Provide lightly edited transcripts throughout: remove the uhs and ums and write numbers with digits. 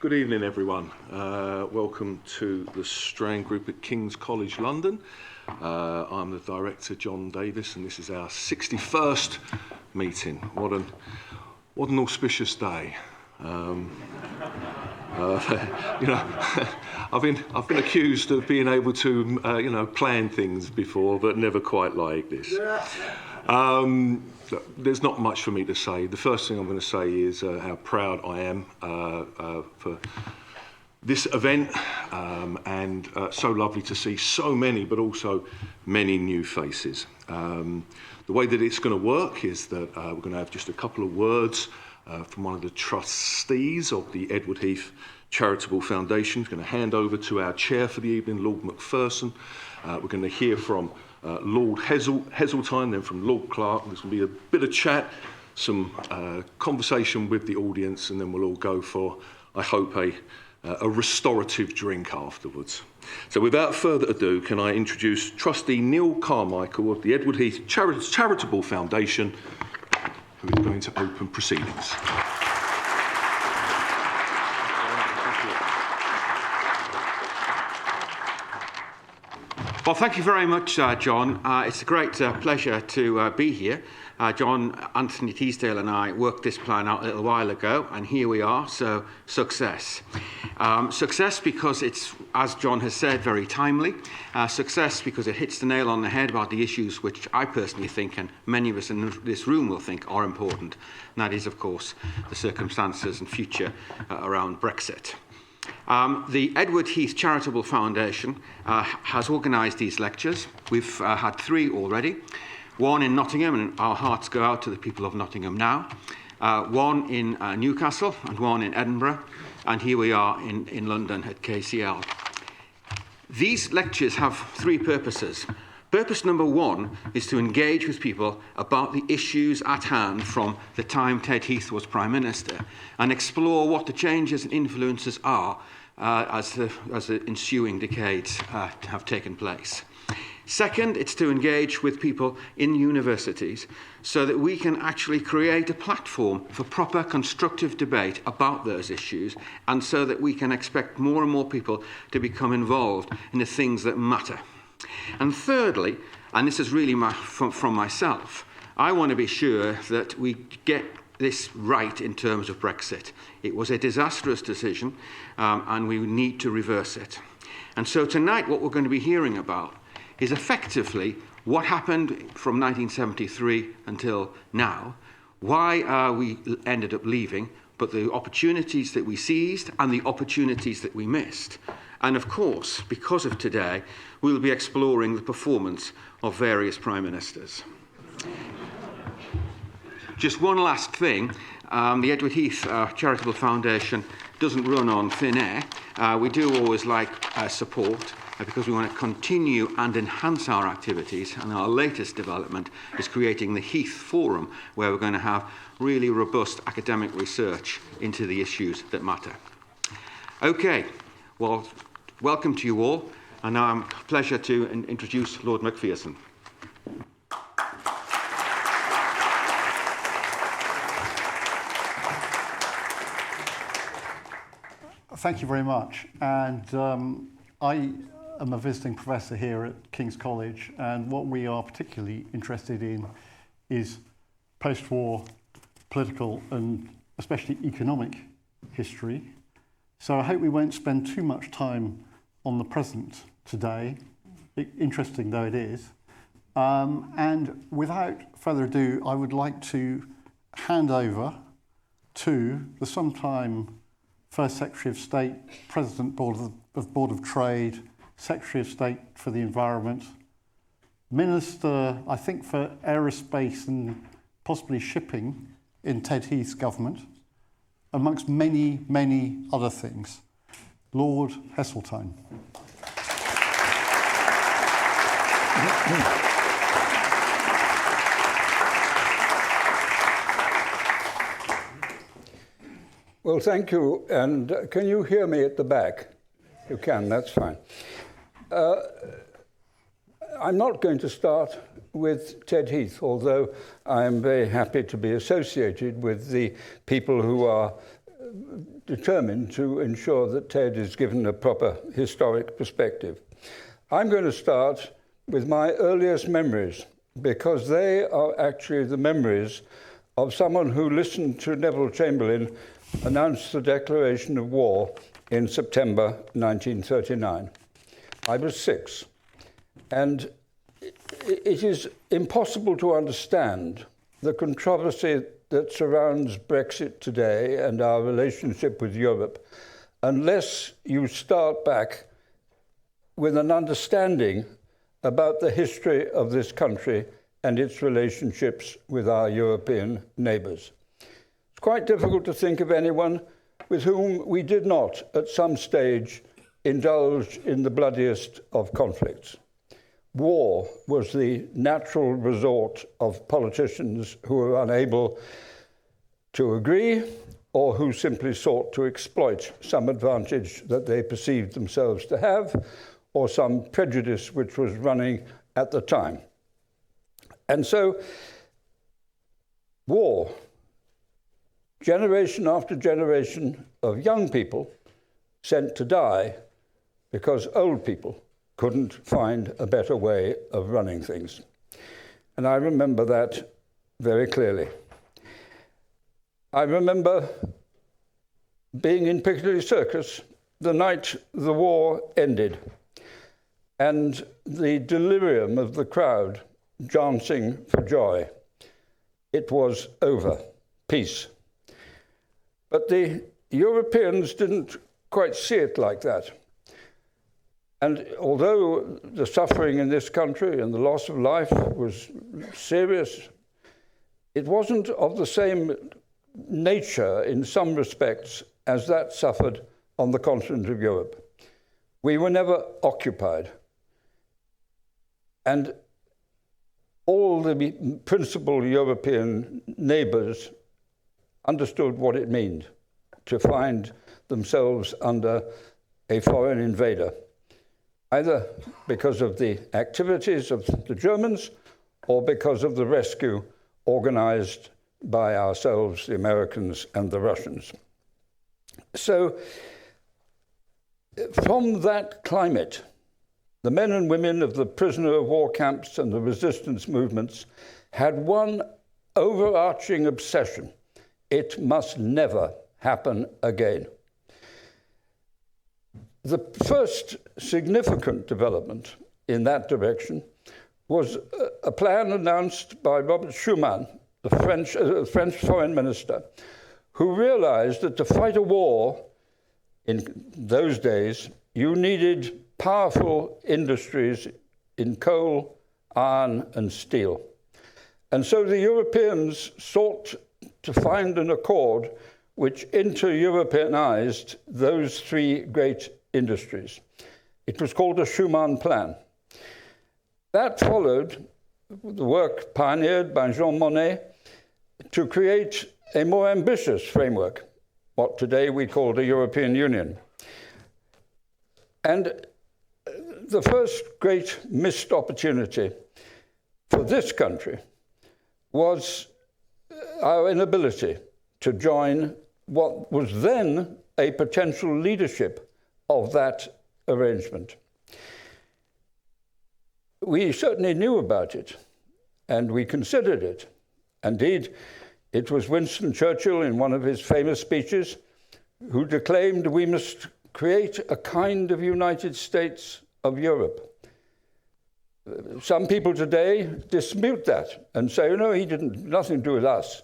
Good evening, everyone. Welcome to the Strand Group at King's College London. I'm the director, John Davis, and this is our 61st meeting. What an auspicious day. I've been accused of being able to, plan things before, but never quite like this. There's not much for me to say. The first thing I'm going to say is how proud I am for this event, and so lovely to see so many, but also many new faces. The way that it's going to work is that we're going to have just a couple of words from one of the trustees of the Edward Heath Charitable Foundation. He's going to hand over to our chair for the evening, Lord Macpherson. We're going to hear from Lord Heseltine, then from Lord Clarke. There's going to be a bit of chat, some conversation with the audience, and then we'll all go for, I hope, a restorative drink afterwards. So without further ado, can I introduce Trustee Neil Carmichael of the Edward Heath Charitable Foundation, who is going to open proceedings. Well, thank you very much, John. It's a great pleasure to be here. John, Anthony Teasdale and I worked this plan out a little while ago, and here we are, so success. Success because it's, as John has said, very timely. Success because it hits the nail on the head about the issues which I personally think, and many of us in this room will think, are important. And that is, of course, the circumstances and future around Brexit. The Edward Heath Charitable Foundation has organised these lectures. We've had 3 already. One in Nottingham, and our hearts go out to the people of Nottingham now. One in Newcastle and one in Edinburgh. And here we are in London at KCL. These lectures have 3 purposes. Purpose number 1 is to engage with people about the issues at hand from the time Ted Heath was Prime Minister and explore what the changes and influences are as the ensuing decades have taken place. Second, it's to engage with people in universities so that we can actually create a platform for proper constructive debate about those issues, and so that we can expect more and more people to become involved in the things that matter. And thirdly, and this is really from myself, I want to be sure that we get this right in terms of Brexit. It was a disastrous decision, and we need to reverse it. And so tonight what we're going to be hearing about is effectively what happened from 1973 until now, why we ended up leaving, but the opportunities that we seized and the opportunities that we missed. And of course, because of today, we'll be exploring the performance of various Prime Ministers. Just one last thing, the Edward Heath Charitable Foundation doesn't run on thin air. We do always like support because we want to continue and enhance our activities, and our latest development is creating the Heath Forum, where we're going to have really robust academic research into the issues that matter. Okay, well, welcome to you all, and now it's a pleasure to introduce Lord Macpherson. Thank you very much. And I am a visiting professor here at King's College, and what we are particularly interested in is post-war political and especially economic history. So I hope we won't spend too much time on the present today, interesting though it is. And without further ado, I would like to hand over to the sometime First Secretary of State, President Board of Trade, Secretary of State for the Environment, Minister, I think, for Aerospace and possibly Shipping in Ted Heath's government, amongst many, many other things, Lord Heseltine. Well, thank you. And can you hear me at the back? You can, that's fine. I'm not going to start with Ted Heath, although I am very happy to be associated with the people who are determined to ensure that Ted is given a proper historic perspective. I'm going to start with my earliest memories, because they are actually the memories of someone who listened to Neville Chamberlain announce the declaration of war in September 1939. I was 6, and it is impossible to understand the controversy that surrounds Brexit today and our relationship with Europe unless you start back with an understanding about the history of this country and its relationships with our European neighbours. It's quite difficult to think of anyone with whom we did not, at some stage, indulge in the bloodiest of conflicts. War was the natural resort of politicians who were unable to agree or who simply sought to exploit some advantage that they perceived themselves to have or some prejudice which was running at the time. And so, war, generation after generation of young people sent to die because old people couldn't find a better way of running things. And I remember that very clearly. I remember being in Piccadilly Circus the night the war ended, and the delirium of the crowd dancing for joy. It was over, peace. But the Europeans didn't quite see it like that. And although the suffering in this country and the loss of life was serious, it wasn't of the same nature in some respects as that suffered on the continent of Europe. We were never occupied. And all the principal European neighbours understood what it meant to find themselves under a foreign invader, either because of the activities of the Germans or because of the rescue organized by ourselves, the Americans and the Russians. So, from that climate, the men and women of the prisoner of war camps and the resistance movements had one overarching obsession: it must never happen again. The first significant development in that direction was a plan announced by Robert Schuman, the French foreign minister, who realized that to fight a war in those days, you needed powerful industries in coal, iron, and steel. And so the Europeans sought to find an accord which inter-Europeanized those three great industries. It was called a Schuman Plan. That followed the work pioneered by Jean Monnet to create a more ambitious framework, what today we call the European Union. And the first great missed opportunity for this country was our inability to join what was then a potential leadership of that arrangement. We certainly knew about it, and we considered it. Indeed, it was Winston Churchill in one of his famous speeches who declaimed we must create a kind of United States of Europe. Some people today dispute that and say, no, he didn't, nothing to do with us.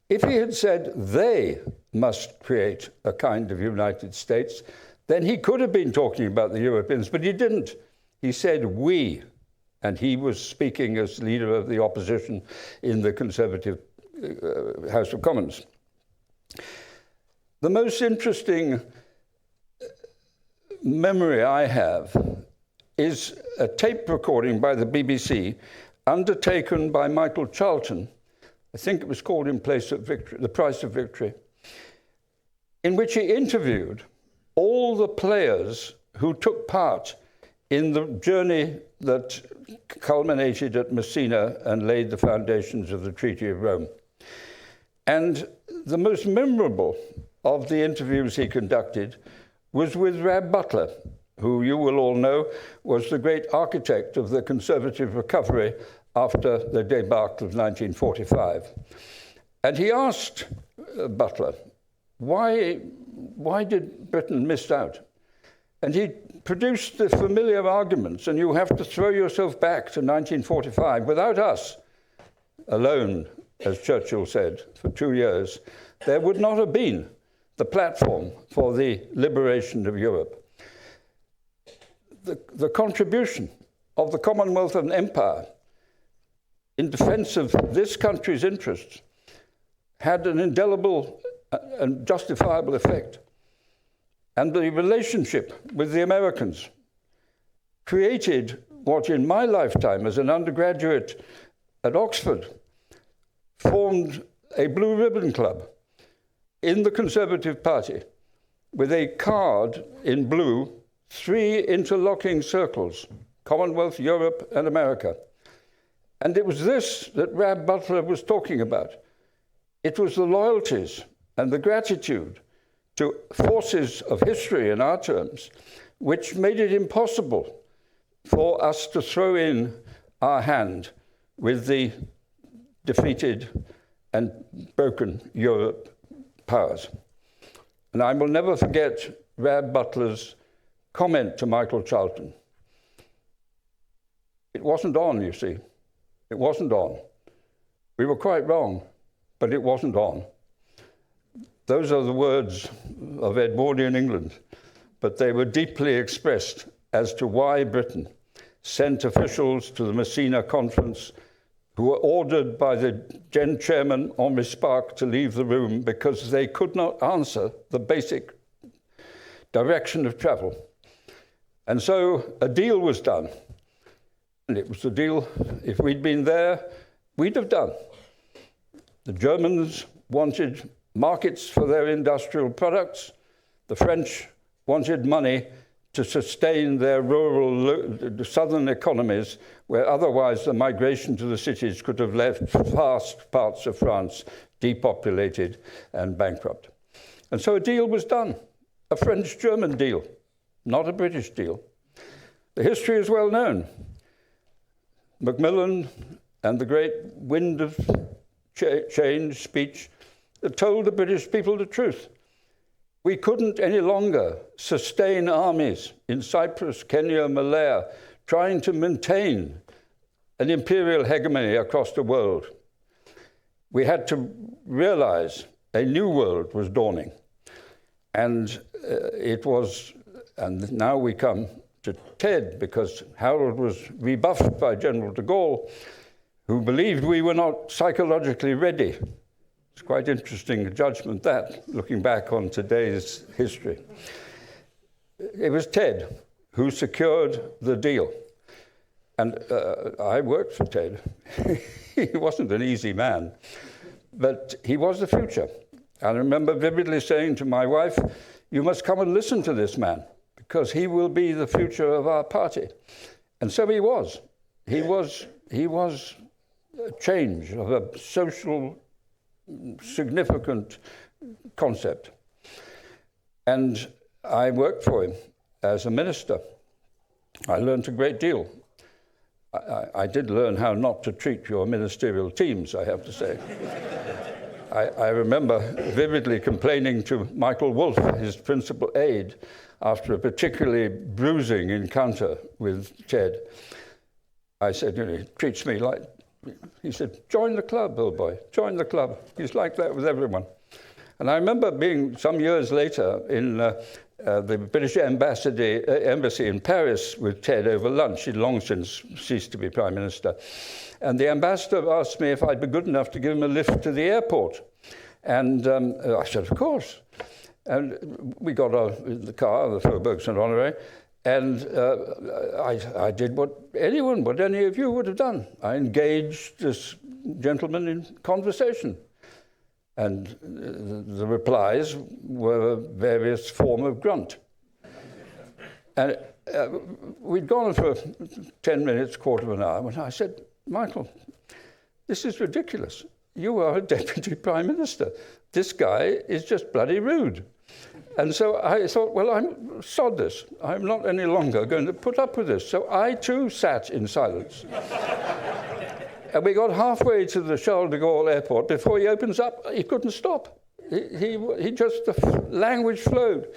If he had said they must create a kind of United States, then he could have been talking about the Europeans, but he didn't. He said we, and he was speaking as leader of the opposition in the Conservative House of Commons. The most interesting memory I have is a tape recording by the BBC undertaken by Michael Charlton. I think it was called In Place of Victory, The Price of Victory, in which he interviewed all the players who took part in the journey that culminated at Messina and laid the foundations of the Treaty of Rome. And the most memorable of the interviews he conducted was with Rab Butler, who you will all know was the great architect of the Conservative recovery after the debacle of 1945. And he asked Butler, why did Britain miss out? And he produced the familiar arguments, and you have to throw yourself back to 1945. Without us, alone, as Churchill said, for 2 years, there would not have been the platform for the liberation of Europe. The contribution of the Commonwealth and Empire in defense of this country's interests had an indelible and justifiable effect. And the relationship with the Americans created what in my lifetime as an undergraduate at Oxford formed a blue ribbon club in the Conservative Party with a card in blue, 3 interlocking circles, Commonwealth, Europe, and America. And it was this that Rab Butler was talking about. It was the loyalties and the gratitude to forces of history in our terms, which made it impossible for us to throw in our hand with the defeated and broken Europe powers. And I will never forget Rab Butler's comment to Michael Charlton. It wasn't on, you see. It wasn't on. We were quite wrong, but it wasn't on. Those are the words of Edwardian England, but they were deeply expressed as to why Britain sent officials to the Messina conference who were ordered by the then chairman, Henri Spark, to leave the room because they could not answer the basic direction of travel. And so a deal was done. And it was the deal, if we'd been there, we'd have done. The Germans wanted markets for their industrial products. The French wanted money to sustain their rural southern economies, where otherwise the migration to the cities could have left vast parts of France depopulated and bankrupt. And so a deal was done, a French-German deal, not a British deal. The history is well known. Macmillan and the great wind of change speech told the British people the truth. We couldn't any longer sustain armies in Cyprus, Kenya, Malaya, trying to maintain an imperial hegemony across the world. We had to realize a new world was dawning. And and now we come to Ted, because Harold was rebuffed by General de Gaulle, who believed we were not psychologically ready. It's quite interesting judgment that, looking back on today's history. It was Ted who secured the deal. And I worked for Ted. He wasn't an easy man, but he was the future. I remember vividly saying to my wife, you must come and listen to this man, because he will be the future of our party. And so he was. He was a change of a social significant concept. And I worked for him as a minister. I learned a great deal. I did learn how not to treat your ministerial teams, I have to say. I remember vividly complaining to Michael Wolff, his principal aide, after a particularly bruising encounter with Ted. I said, he treats me like, he said, join the club, old boy, join the club. He's like that with everyone. And I remember being some years later in the British embassy in Paris with Ted over lunch. He'd long since ceased to be Prime Minister. And the ambassador asked me if I'd be good enough to give him a lift to the airport. And I said, of course. And we got in the car, the Faubourg Saint-Honoré, and I did what any of you would have done. I engaged this gentleman in conversation. And the replies were various form of grunt. And we'd gone on for 10 minutes, quarter of an hour, when I said, Michael, this is ridiculous. you are a deputy prime minister. This guy is just bloody rude. And so I thought, well, I'm sod this. I'm not any longer going to put up with this. So I too sat in silence. And we got halfway to the Charles de Gaulle airport. Before he opens up, he couldn't stop. He just, the language flowed.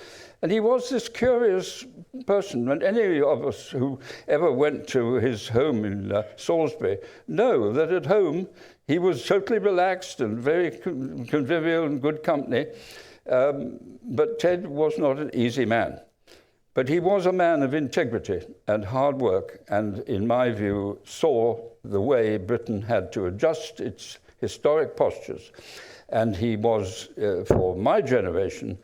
And he was this curious person. And any of us who ever went to his home in Salisbury know that at home he was totally relaxed and very convivial and good company. But Ted was not an easy man. But he was a man of integrity and hard work, and in my view, saw the way Britain had to adjust its historic postures. And he was, for my generation,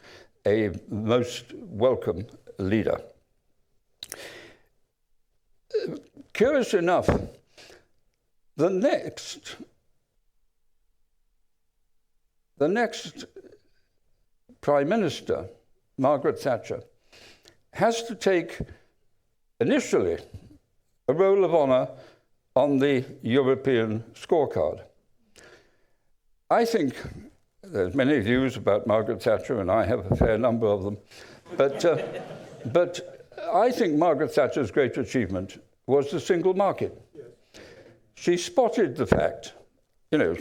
a most welcome leader. Curious enough, the next Prime Minister, Margaret Thatcher, has to take initially a role of honour on the European scorecard. I think there's many views about Margaret Thatcher, and I have a fair number of them, but I think Margaret Thatcher's great achievement was the single market. She spotted the fact, you know,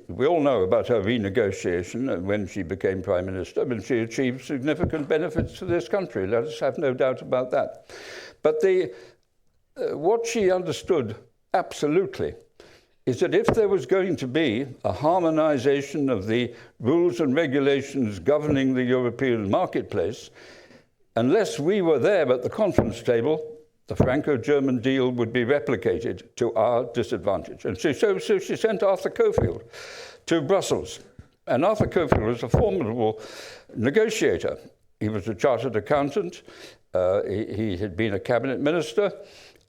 we all know about her renegotiation when she became Prime Minister, and she achieved significant benefits to this country. Let us have no doubt about that. But what she understood absolutely is that if there was going to be a harmonization of the rules and regulations governing the European marketplace, unless we were there at the conference table, the Franco-German deal would be replicated to our disadvantage. And so she sent Arthur Cockfield to Brussels. And Arthur Cockfield was a formidable negotiator. He was a chartered accountant. He had been a cabinet minister.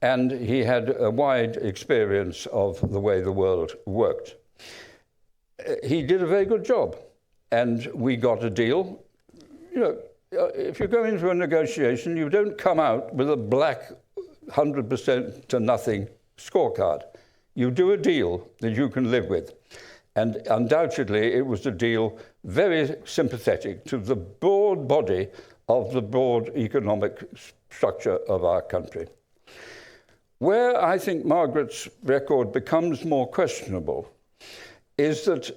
And he had a wide experience of the way the world worked. He did a very good job. And we got a deal. You know, if you go into a negotiation, you don't come out with a black 100% to nothing scorecard. You do a deal that you can live with. And undoubtedly, it was a deal very sympathetic to the broad body of the broad economic structure of our country. Where I think Margaret's record becomes more questionable is that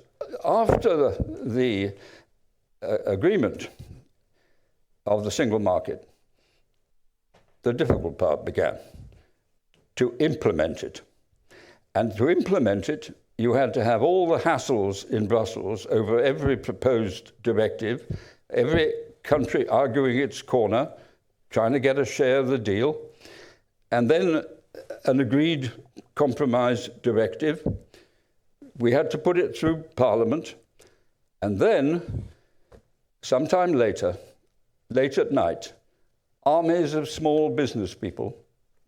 after the agreement of the single market, the difficult part began, to implement it. And to implement it, you had to have all the hassles in Brussels over every proposed directive, every country arguing its corner, trying to get a share of the deal, and then an agreed compromise directive. We had to put it through Parliament, and then, sometime later, late at night, armies of small business people,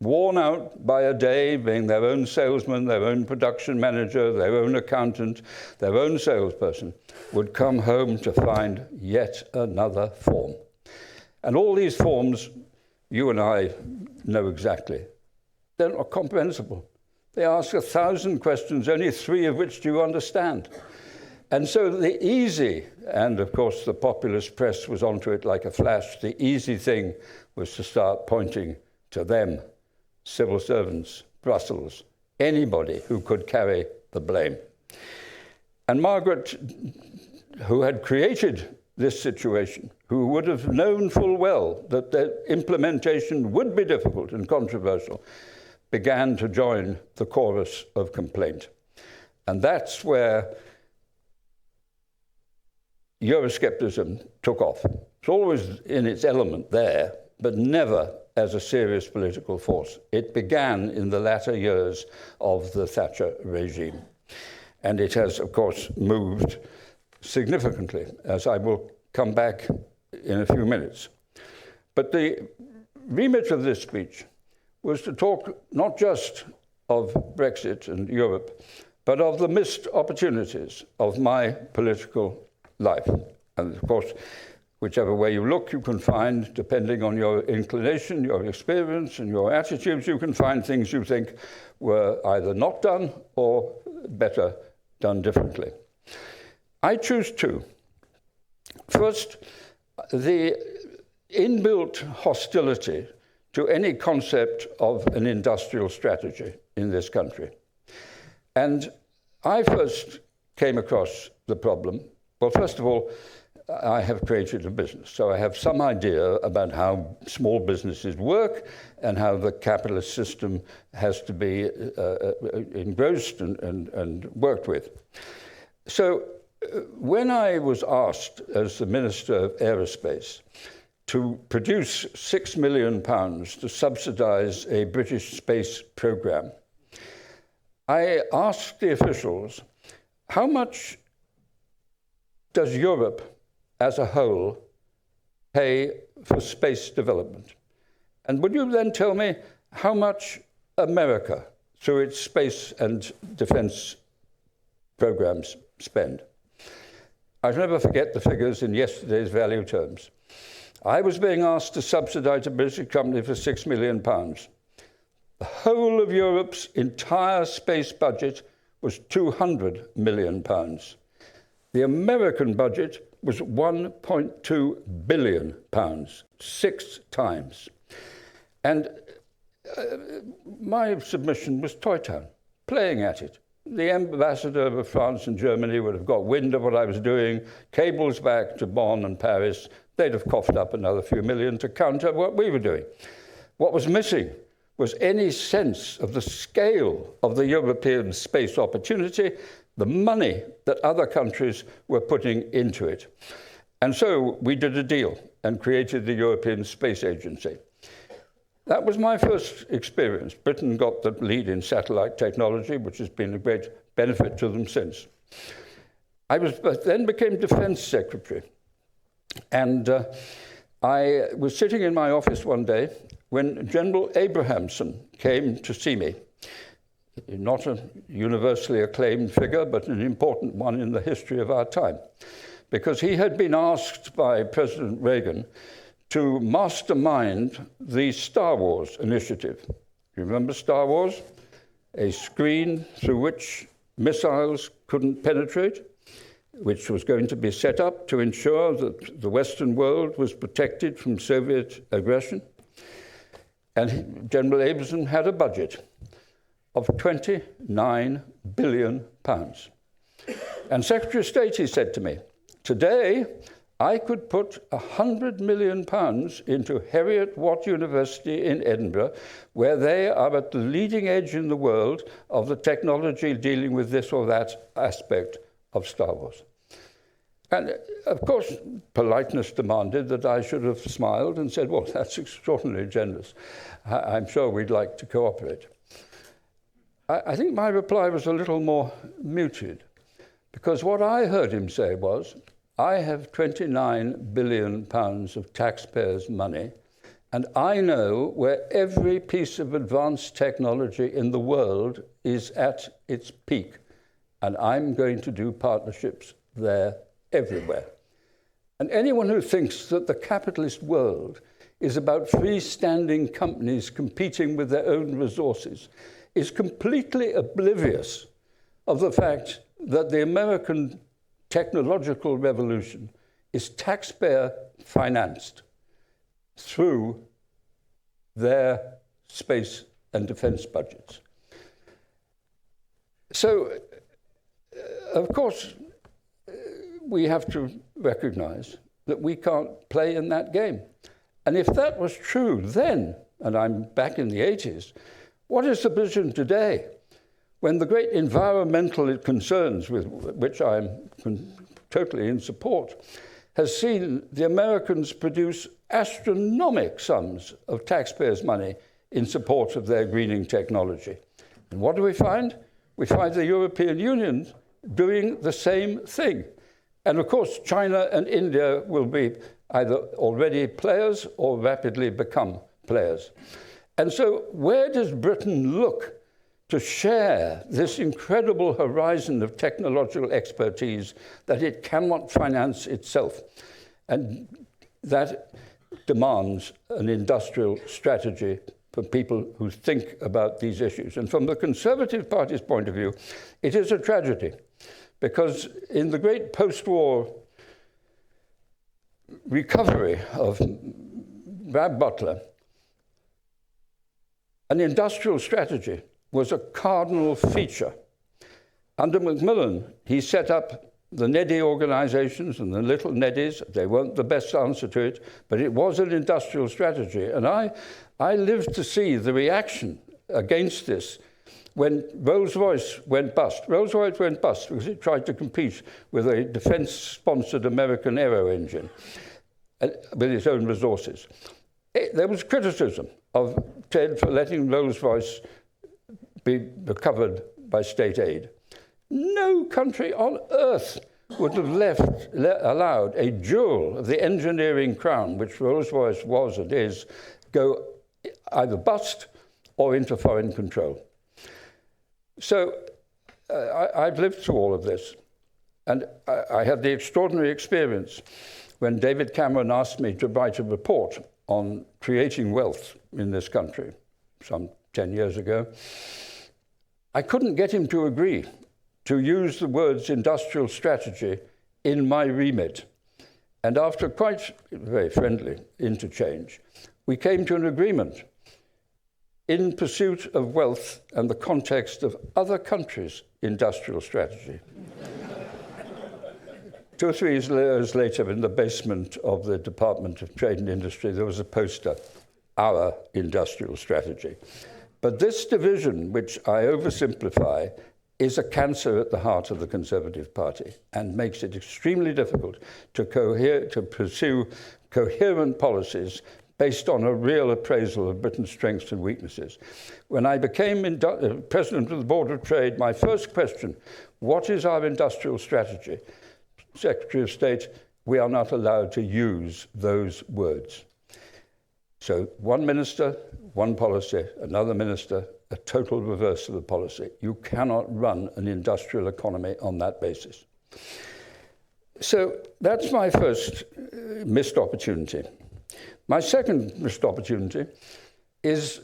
worn out by a day being their own salesman, their own production manager, their own accountant, their own salesperson, would come home to find yet another form. And all these forms, you and I know exactly. They're not comprehensible. They ask 1,000 questions, only 3 of which do you understand. And so the easy, and of course the populist press was onto it like a flash, the easy thing was to start pointing to them, civil servants, Brussels, anybody who could carry the blame. And Margaret, who had created this situation, who would have known full well that the implementation would be difficult and controversial, began to join the chorus of complaint. And that's where Euroscepticism took off. It's always in its element there, but never as a serious political force. It began in the latter years of the Thatcher regime. And it has, of course, moved significantly, as I will come back in a few minutes. But the remit of this speech was to talk not just of Brexit and Europe, but of the missed opportunities of my political life. And of course, whichever way you look, you can find, depending on your inclination, your experience, and your attitudes, you can find things you think were either not done or better done differently. I choose two. First, the inbuilt hostility to any concept of an industrial strategy in this country. And I first came across the problem. Well, first of all, I have created a business, so I have some idea about how small businesses work and how the capitalist system has to be engrossed and worked with. So when I was asked as the Minister of Aerospace to produce £6 million to subsidise a British space programme, I asked the officials, how much does Europe as a whole pay for space development? And would you then tell me how much America, through its space and defence programs, spend? I'll never forget the figures in yesterday's value terms. I was being asked to subsidise a British company for £6 million. The whole of Europe's entire space budget was £200 million. The American budget was £1.2 billion, 6 times. And my submission was Toy Town, playing at it. The ambassador of France and Germany would have got wind of what I was doing, cables back to Bonn and Paris. They'd have coughed up another few million to counter what we were doing. What was missing was any sense of the scale of the European space opportunity, the money that other countries were putting into it. And so we did a deal and created the European Space Agency. That was my first experience. Britain got the lead in satellite technology, which has been a great benefit to them since. I then became Defence Secretary. And I was sitting in my office one day when General Abrahamson came to see me. Not a universally acclaimed figure, but an important one in the history of our time, because he had been asked by President Reagan to mastermind the Star Wars initiative. You remember Star Wars? A screen through which missiles couldn't penetrate, which was going to be set up to ensure that the Western world was protected from Soviet aggression. And General Abrahamson had a budget of £29 billion. And Secretary of State, he said to me, today I could put £100 million into Heriot-Watt University in Edinburgh, where they are at the leading edge in the world of the technology dealing with this or that aspect of Star Wars. And of course, politeness demanded that I should have smiled and said, well, that's extraordinarily generous. I'm sure we'd like to cooperate. I think my reply was a little more muted, because what I heard him say was, I have £29 billion of taxpayers' money, and I know where every piece of advanced technology in the world is at its peak, and I'm going to do partnerships there everywhere. And anyone who thinks that the capitalist world is about freestanding companies competing with their own resources is completely oblivious of the fact that the American technological revolution is taxpayer financed through their space and defense budgets. So, of course, we have to recognize that we can't play in that game. And if that was true then, and I'm back in the 80s, what is the position today when the great environmental concerns with which I'm totally in support has seen the Americans produce astronomical sums of taxpayers' money in support of their greening technology? And what do we find? We find the European Union doing the same thing. And of course, China and India will be either already players or rapidly become players. And so where does Britain look to share this incredible horizon of technological expertise that it cannot finance itself? And that demands an industrial strategy for people who think about these issues. And from the Conservative Party's point of view, it is a tragedy because in the great post-war recovery of Brad Butler, an industrial strategy was a cardinal feature. Under Macmillan, he set up the Neddy organizations and the little Neddies. They weren't the best answer to it, but it was an industrial strategy. And I lived to see the reaction against this when Rolls-Royce went bust. Rolls-Royce went bust because it tried to compete with a defense-sponsored American aero engine with its own resources. There was criticism of Ted for letting Rolls-Royce be covered by state aid. No country on earth would have allowed a jewel of the engineering crown, which Rolls-Royce was and is, go either bust or into foreign control. So I've lived through all of this, and I had the extraordinary experience when David Cameron asked me to write a report on creating wealth in this country some 10 years ago. I couldn't get him to agree to use the words industrial strategy in my remit. And after quite very friendly interchange, we came to an agreement in pursuit of wealth and the context of other countries' industrial strategy. 2 or 3 years later, in the basement of the Department of Trade and Industry, there was a poster, Our Industrial Strategy. But this division, which I oversimplify, is a cancer at the heart of the Conservative Party and makes it extremely difficult to pursue coherent policies based on a real appraisal of Britain's strengths and weaknesses. When I became president of the Board of Trade, my first question, what is our industrial strategy? Secretary of State, we are not allowed to use those words. So one minister, one policy, another minister, a total reverse of the policy. You cannot run an industrial economy on that basis. So that's my first missed opportunity. My second missed opportunity is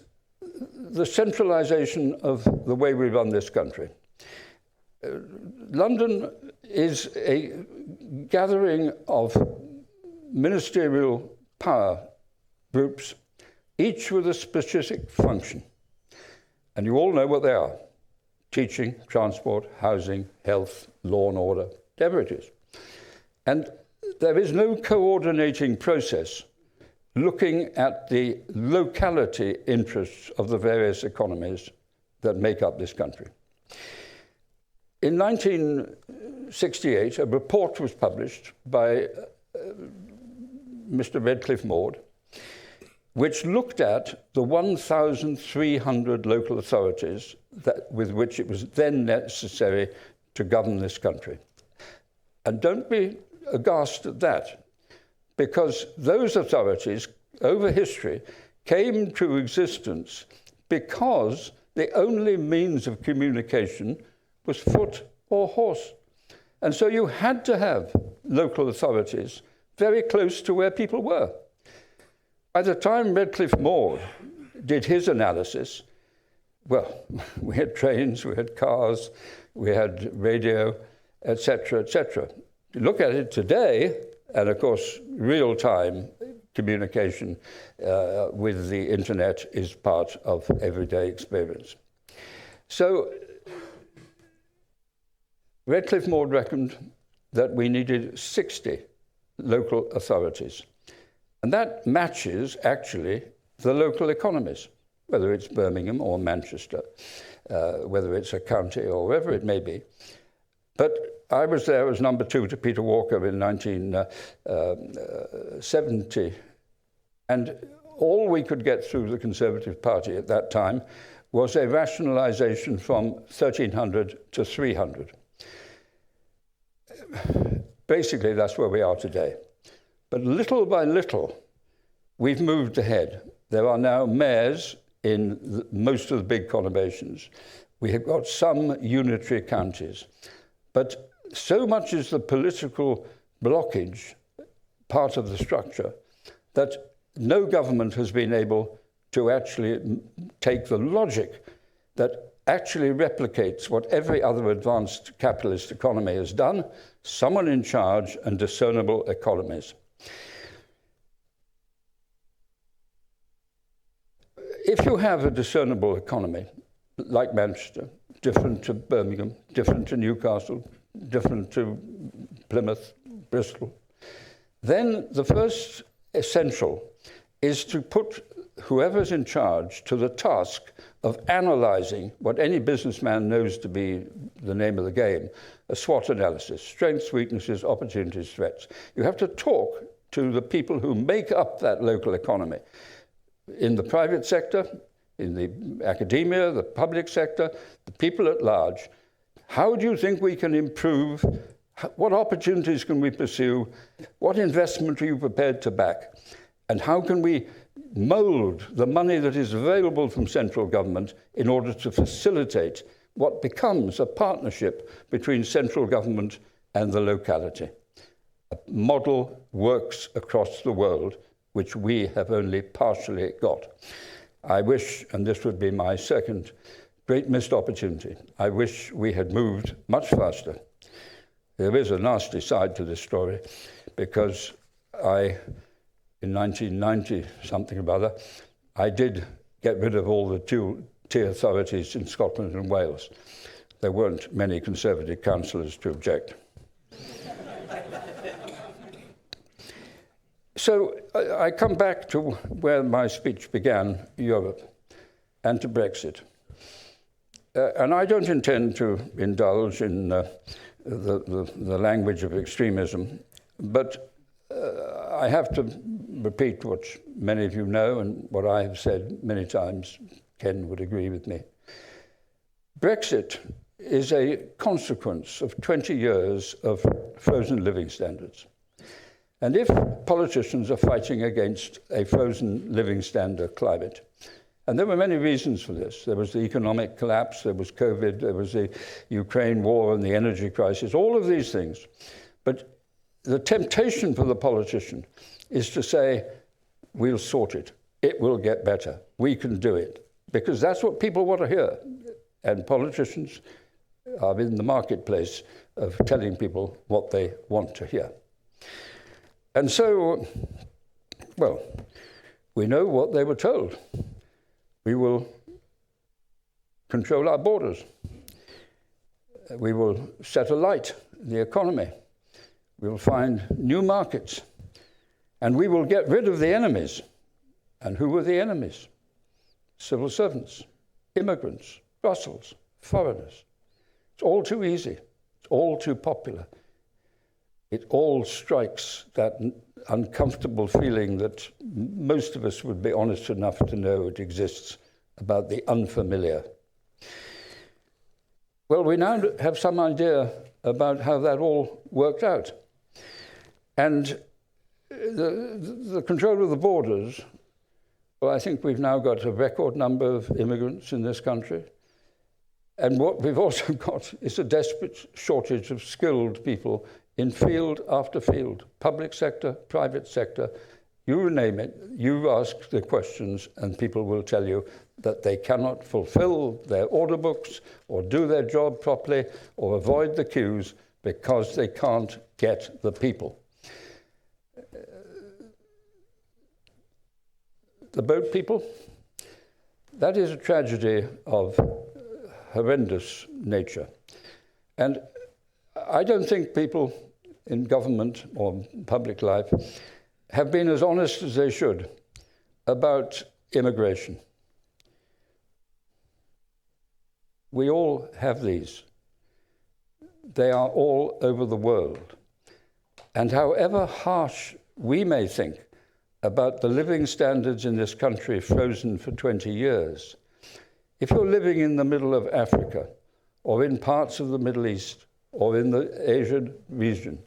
the centralization of the way we run this country. London is a gathering of ministerial power groups, each with a specific function. And you all know what they are: teaching, transport, housing, health, law and order, whatever it is. And there is no coordinating process looking at the locality interests of the various economies that make up this country. In 1968, a report was published by Mr. Redcliffe Maud, which looked at the 1,300 local authorities with which it was then necessary to govern this country. And don't be aghast at that, because those authorities, over history, came to existence because the only means of communication was foot or horse. And so you had to have local authorities very close to where people were. By the time Redcliffe Maud did his analysis, well, we had trains, we had cars, we had radio, etc., etc. Look at it today, and of course, real-time communication with the internet is part of everyday experience. So Redcliffe Maud reckoned that we needed 60 local authorities. And that matches, actually, the local economies, whether it's Birmingham or Manchester, whether it's a county or wherever it may be. But I was there as number 2 to Peter Walker in 1970, and all we could get through the Conservative Party at that time was a rationalisation from 1,300 to 300. Basically, that's where we are today. But little by little, we've moved ahead. There are now mayors in most of the big conurbations. We have got some unitary counties. But so much is the political blockage part of the structure that no government has been able to actually take the logic that actually replicates what every other advanced capitalist economy has done: someone in charge and discernible economies. If you have a discernible economy, like Manchester, different to Birmingham, different to Newcastle, different to Plymouth, Bristol, then the first essential is to put whoever's in charge to the task of analysing what any businessman knows to be the name of the game, a SWOT analysis: strengths, weaknesses, opportunities, threats. You have to talk to the people who make up that local economy, in the private sector, in the academia, the public sector, the people at large. How do you think we can improve? What opportunities can we pursue? What investment are you prepared to back? And how can we mould the money that is available from central government in order to facilitate what becomes a partnership between central government and the locality? A model works across the world, which we have only partially got. I wish, and this would be my second great missed opportunity, I wish we had moved much faster. There is a nasty side to this story, because in 1990, something or other, I did get rid of all the two-tier authorities in Scotland and Wales. There weren't many Conservative councillors to object. So I come back to where my speech began, Europe, and to Brexit. And I don't intend to indulge in the language of extremism, but I have to repeat what many of you know and what I have said many times. Ken would agree with me. Brexit is a consequence of 20 years of frozen living standards. And if politicians are fighting against a frozen living standard climate, and there were many reasons for this. There was the economic collapse, there was COVID, there was the Ukraine war and the energy crisis, all of these things. But the temptation for the politician is to say, we'll sort it. It will get better. We can do it. Because that's what people want to hear. And politicians are in the marketplace of telling people what they want to hear. And so, well, we know what they were told. We will control our borders. We will set alight the economy. We will find new markets. And we will get rid of the enemies. And who were the enemies? Civil servants, immigrants, Brussels, foreigners. It's all too easy. It's all too popular. It all strikes that uncomfortable feeling that most of us would be honest enough to know it exists, about the unfamiliar. Well, we now have some idea about how that all worked out. And the control of the borders, well, I think we've now got a record number of immigrants in this country. And what we've also got is a desperate shortage of skilled people in field after field, public sector, private sector, you name it. You ask the questions and people will tell you that they cannot fulfill their order books or do their job properly or avoid the queues because they can't get the people. The boat people, that is a tragedy of horrendous nature. And I don't think people in government or public life have been as honest as they should about immigration. We all have these. They are all over the world. And however harsh we may think about the living standards in this country frozen for 20 years, if you're living in the middle of Africa or in parts of the Middle East or in the Asian region,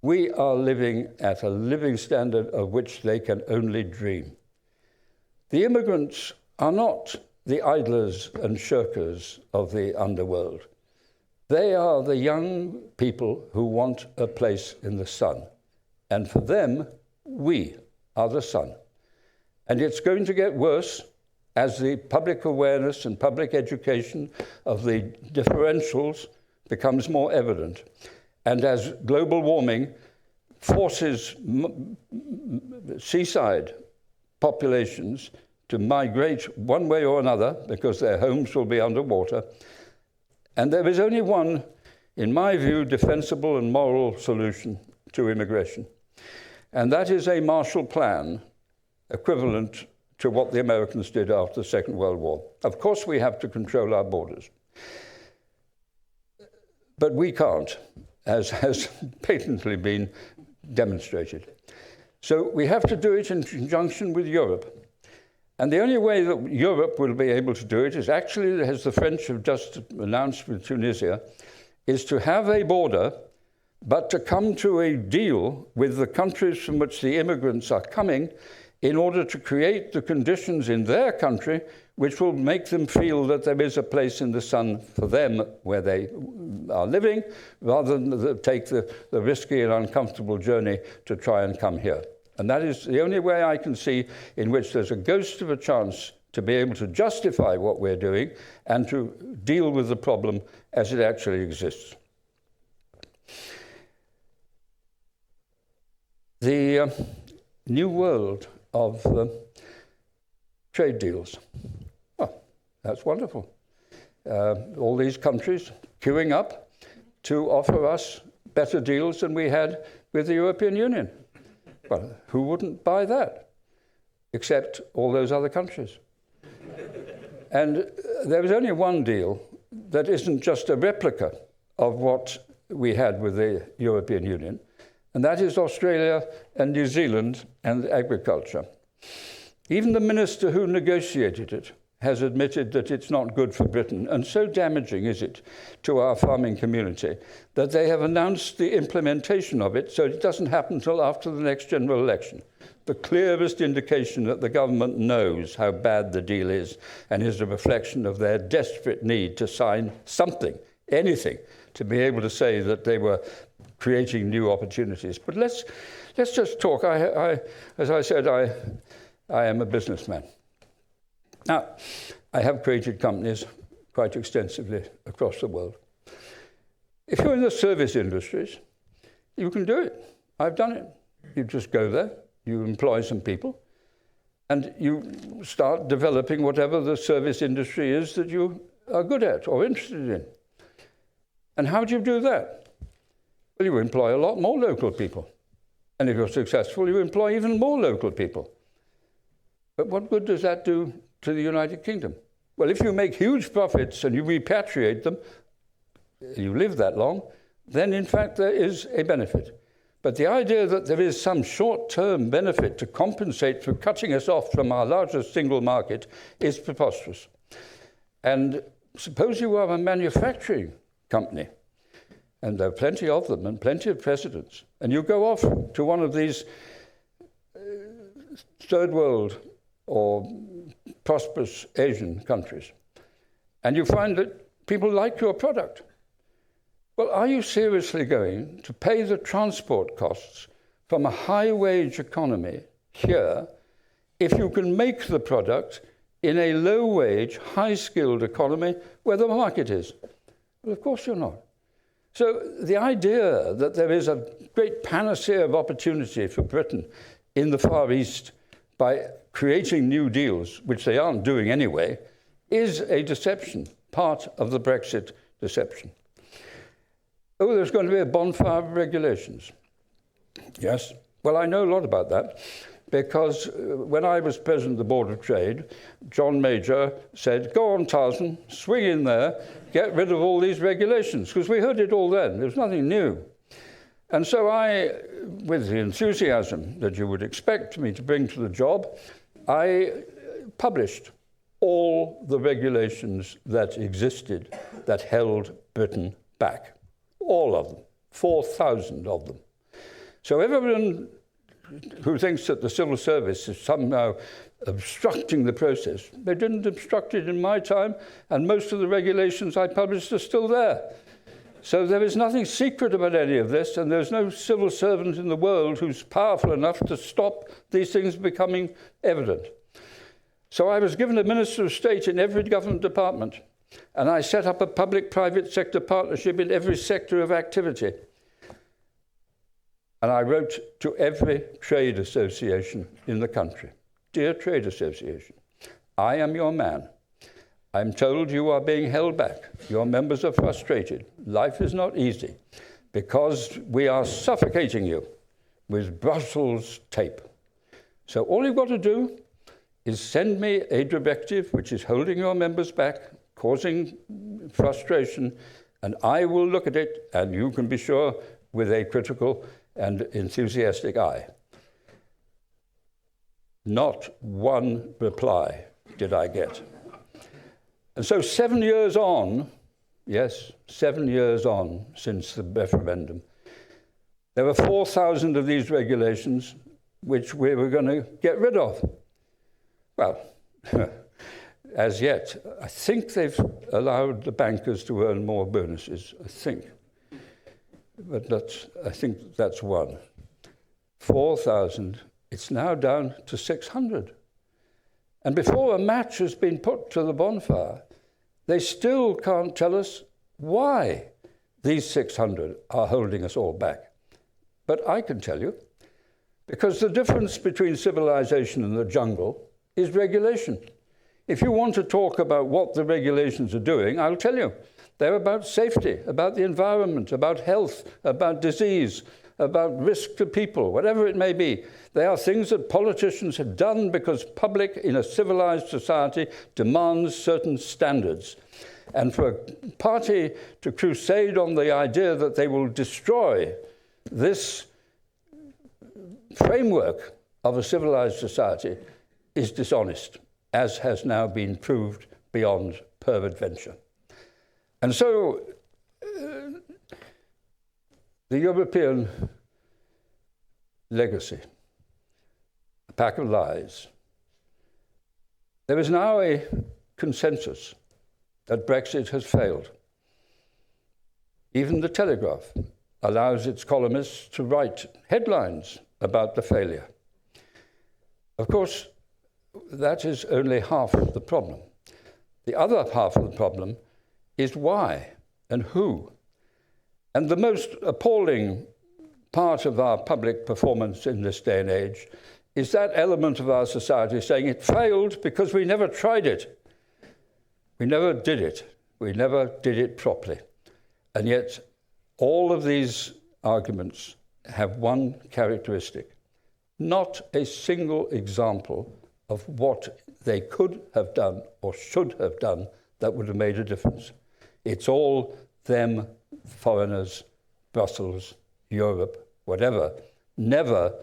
we are living at a living standard of which they can only dream. The immigrants are not the idlers and shirkers of the underworld. They are the young people who want a place in the sun. And for them, we are the sun. And it's going to get worse as the public awareness and public education of the differentials becomes more evident, and as global warming forces seaside populations to migrate one way or another because their homes will be underwater. And there is only one, in my view, defensible and moral solution to immigration. And that is a Marshall Plan equivalent to what the Americans did after the Second World War. Of course, we have to control our borders. But we can't, as has patently been demonstrated. So we have to do it in conjunction with Europe. And the only way that Europe will be able to do it is actually, as the French have just announced with Tunisia, is to have a border, but to come to a deal with the countries from which the immigrants are coming in order to create the conditions in their country which will make them feel that there is a place in the sun for them where they are living, rather than take the risky and uncomfortable journey to try and come here. And that is the only way I can see in which there's a ghost of a chance to be able to justify what we're doing and to deal with the problem as it actually exists. The new world of trade deals. Oh, that's wonderful. All these countries queuing up to offer us better deals than we had with the European Union. Well, who wouldn't buy that? Except all those other countries. And there is only one deal that isn't just a replica of what we had with the European Union, and that is Australia and New Zealand and agriculture. Even the minister who negotiated it has admitted that it's not good for Britain, and so damaging is it to our farming community that they have announced the implementation of it so it doesn't happen until after the next general election. The clearest indication that the government knows how bad the deal is and is a reflection of their desperate need to sign something, anything, to be able to say that they were creating new opportunities. But let's just talk. As I said, I am a businessman. Now, I have created companies quite extensively across the world. If you're in the service industries, you can do it. I've done it. You just go there, you employ some people, and you start developing whatever the service industry is that you are good at or interested in. And how do you do that? Well, you employ a lot more local people. And if you're successful, you employ even more local people. But what good does that do to the United Kingdom? Well, if you make huge profits and you repatriate them, you live that long, then in fact there is a benefit. But the idea that there is some short-term benefit to compensate for cutting us off from our largest single market is preposterous. And suppose you are a manufacturing company, and there are plenty of them and plenty of precedents, and you go off to one of these third world or prosperous Asian countries, and you find that people like your product. Well, are you seriously going to pay the transport costs from a high-wage economy here if you can make the product in a low-wage, high-skilled economy where the market is? Well, of course you're not. So the idea that there is a great panacea of opportunity for Britain in the Far East by creating new deals, which they aren't doing anyway, is a deception, part of the Brexit deception. Oh, there's going to be a bonfire of regulations. Yes. Well, I know a lot about that because when I was president of the Board of Trade, John Major said, go on, Tarzan, swing in there, get rid of all these regulations, because we heard it all then. There was nothing new. And so I, with the enthusiasm that you would expect me to bring to the job, I published all the regulations that existed that held Britain back. All of them, 4,000 of them. So everyone who thinks that the civil service is somehow obstructing the process, they didn't obstruct it in my time, and most of the regulations I published are still there. So there is nothing secret about any of this, and there's no civil servant in the world who's powerful enough to stop these things becoming evident. So I was given a Minister of State in every government department, and I set up a public-private sector partnership in every sector of activity. And I wrote to every trade association in the country, "Dear trade association, I am your man. I'm told you are being held back. Your members are frustrated. Life is not easy because we are suffocating you with Brussels tape. So all you've got to do is send me a directive which is holding your members back, causing frustration, and I will look at it, and you can be sure, with a critical and enthusiastic eye." Not one reply did I get. And so 7 years on, yes, 7 years on since the referendum, there were 4,000 of these regulations which we were going to get rid of. Well, as yet, I think they've allowed the bankers to earn more bonuses, I think. But I think that's one. 4,000, it's now down to 600. And before a match has been put to the bonfire, they still can't tell us why these 600 are holding us all back. But I can tell you, because the difference between civilization and the jungle is regulation. If you want to talk about what the regulations are doing, I'll tell you. They're about safety, about the environment, about health, about disease, about risk to people, whatever it may be. They are things that politicians have done because public in a civilized society demands certain standards. And for a party to crusade on the idea that they will destroy this framework of a civilized society is dishonest, as has now been proved beyond peradventure. And so the European legacy, a pack of lies. There is now a consensus that Brexit has failed. Even the Telegraph allows its columnists to write headlines about the failure. Of course, that is only half of the problem. The other half of the problem is why and who. And the most appalling part of our public performance in this day and age is that element of our society saying it failed because we never tried it. We never did it. We never did it properly. And yet, all of these arguments have one characteristic: not a single example of what they could have done or should have done that would have made a difference. It's all them, foreigners, Brussels, Europe, whatever. Never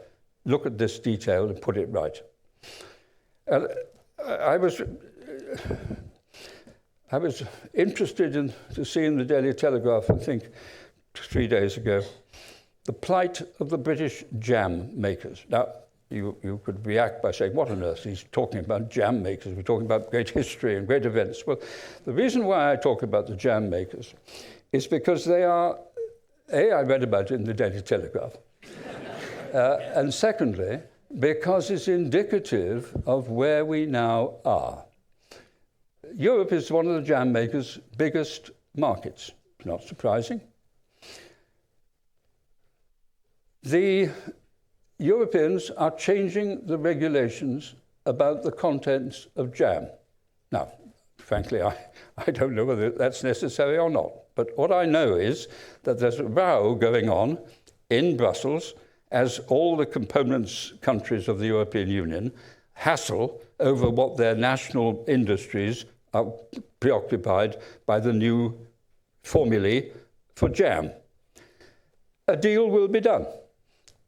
look at this detail and put it right. And I was interested to see in the Daily Telegraph, I think 3 days ago, the plight of the British jam makers. Now, you could react by saying, what on earth? He's talking about jam makers. We're talking about great history and great events. Well, the reason why I talk about the jam makers is because they are, I read about it in the Daily Telegraph. And secondly, because it's indicative of where we now are. Europe is one of the jam makers' biggest markets. Not surprising. The Europeans are changing the regulations about the contents of jam. Now, frankly, I don't know whether that's necessary or not. But what I know is that there's a row going on in Brussels as all the components countries of the European Union hassle over what their national industries are preoccupied by the new formulae for jam. A deal will be done.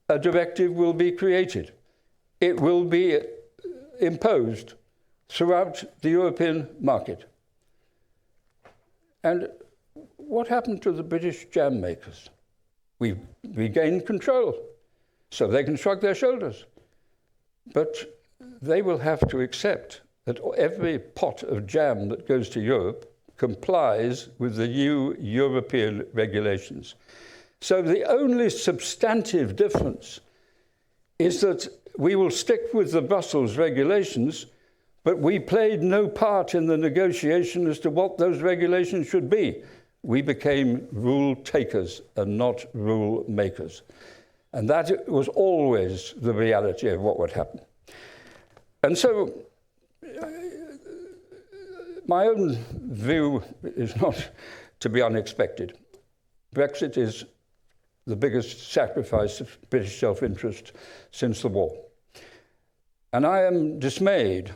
A directive will be created. It will be imposed throughout the European market. And what happened to the British jam makers? We've regained control, so they can shrug their shoulders. But they will have to accept that every pot of jam that goes to Europe complies with the new European regulations. So the only substantive difference is that we will stick with the Brussels regulations, but we played no part in the negotiation as to what those regulations should be. We became rule takers and not rule makers. And that was always the reality of what would happen. And so my own view is not to be unexpected. Brexit is the biggest sacrifice of British self-interest since the war. And I am dismayed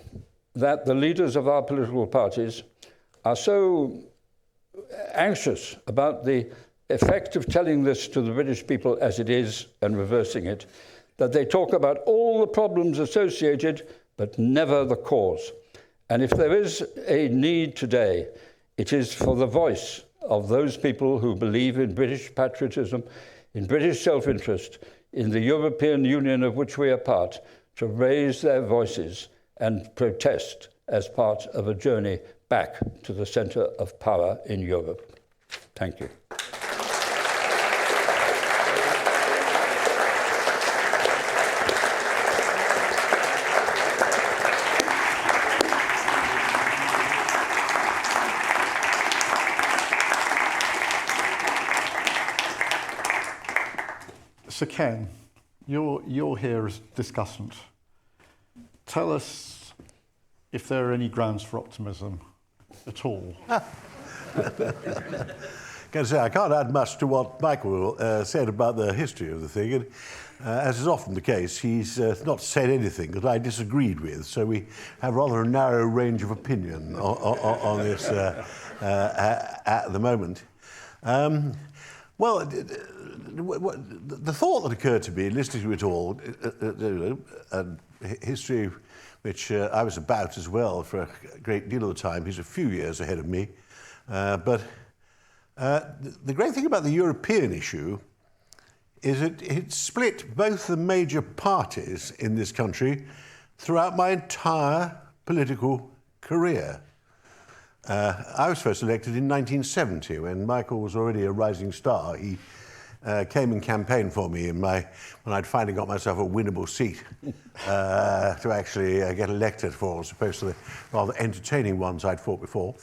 that the leaders of our political parties are so anxious about the effect of telling this to the British people as it is and reversing it, that they talk about all the problems associated, but never the cause. And if there is a need today, it is for the voice of those people who believe in British patriotism, in British self-interest, in the European Union of which we are part, to raise their voices and protest as part of a journey back to the centre of power in Europe. Thank you. So Ken, you're here as discussant. Tell us if there are any grounds for optimism at all. Can I say, I can't add much to what Michael said about the history of the thing. And, as is often the case, he's not said anything that I disagreed with, so we have rather a narrow range of opinion on this at the moment. Well, the thought that occurred to me, listening to it all, history which I was about as well for a great deal of the time. He's a few years ahead of me. But the great thing about the European issue is it split both the major parties in this country throughout my entire political career. I was first elected in 1970 when Michael was already a rising star. He came and campaigned for me when I'd finally got myself a winnable seat to actually get elected for, as opposed to the rather entertaining ones I'd fought before.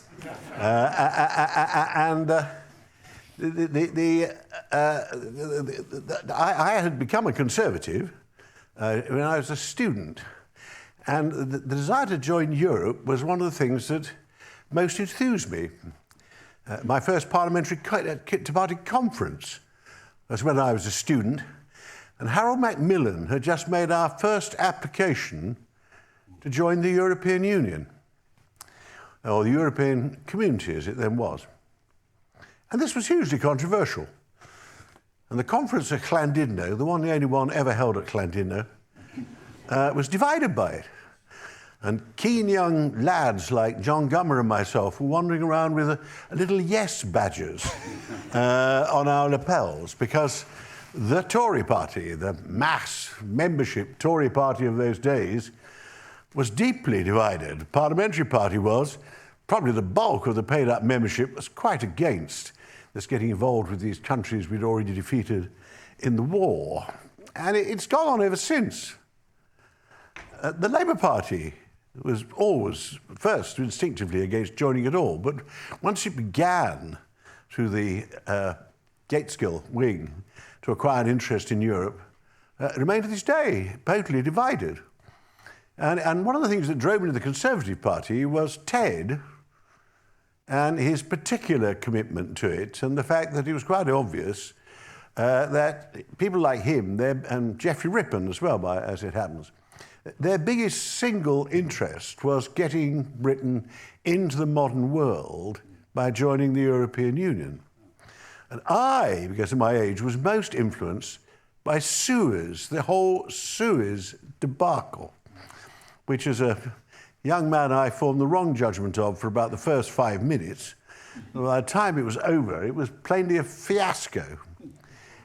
I had become a conservative when I was a student, and the desire to join Europe was one of the things that most enthused me. My first parliamentary party conference was when I was a student, and Harold Macmillan had just made our first application to join the European Union, or the European Community as it then was. And this was hugely controversial. And the conference at Llandudno, the only one ever held at Llandudno, was divided by it. And keen young lads like John Gummer and myself were wandering around with a little yes badges on our lapels, because the Tory party, the mass membership Tory party of those days, was deeply divided. The parliamentary party was. Probably the bulk of the paid-up membership was quite against this getting involved with these countries we'd already defeated in the war. And it's gone on ever since. The Labour Party was always first instinctively against joining at all, but once it began through the Gateskill wing to acquire an interest in Europe, it remained to this day totally divided. And one of the things that drove me to the Conservative Party was Ted and his particular commitment to it, and the fact that it was quite obvious that people like him, and Geoffrey Rippon as well, as it happens, their biggest single interest was getting Britain into the modern world by joining the European Union. And I, because of my age, was most influenced by Suez, the whole Suez debacle, which as a young man I formed the wrong judgment of for about the first 5 minutes. And by the time it was over, it was plainly a fiasco.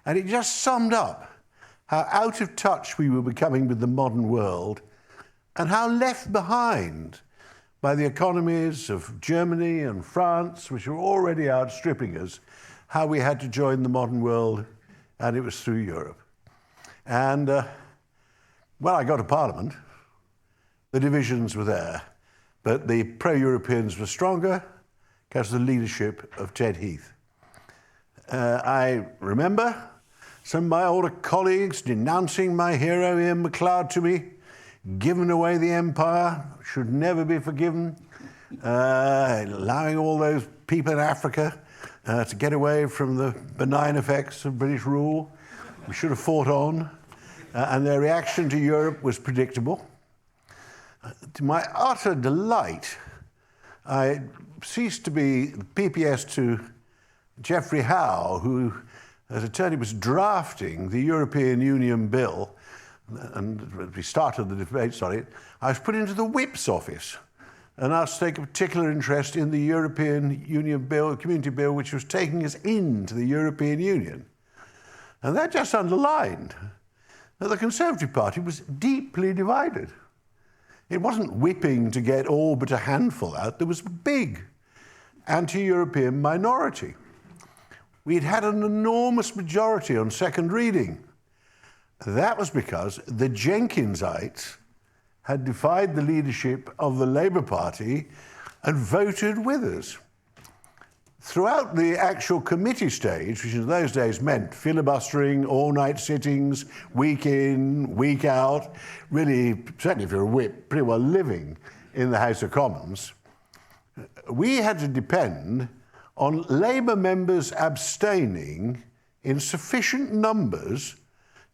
And it just summed up how out of touch we were becoming with the modern world, and how left behind by the economies of Germany and France, which were already outstripping us, how we had to join the modern world, and it was through Europe. And when I got to Parliament, the divisions were there. but the pro-Europeans were stronger because of the leadership of Ted Heath. I remember some of my older colleagues denouncing my hero Ian MacLeod to me, giving away the empire, should never be forgiven, allowing all those people in Africa to get away from the benign effects of British rule. We should have fought on, and their reaction to Europe was predictable. To my utter delight, I ceased to be PPS to Geoffrey Howe, who, as attorney, was drafting the European Union bill, and we started the debates on it. I was put into the Whip's office and asked to take a particular interest in the European Union bill, Community Bill, which was taking us into the European Union. And that just underlined that the Conservative Party was deeply divided. It wasn't whipping to get all but a handful out. There was a big anti-European minority. We'd had an enormous majority on second reading. That was because the Jenkinsites had defied the leadership of the Labour Party and voted with us. Throughout the actual committee stage, which in those days meant filibustering, all-night sittings, week in, week out, really, certainly if you're a whip, pretty well living in the House of Commons, we had to depend on Labour members abstaining in sufficient numbers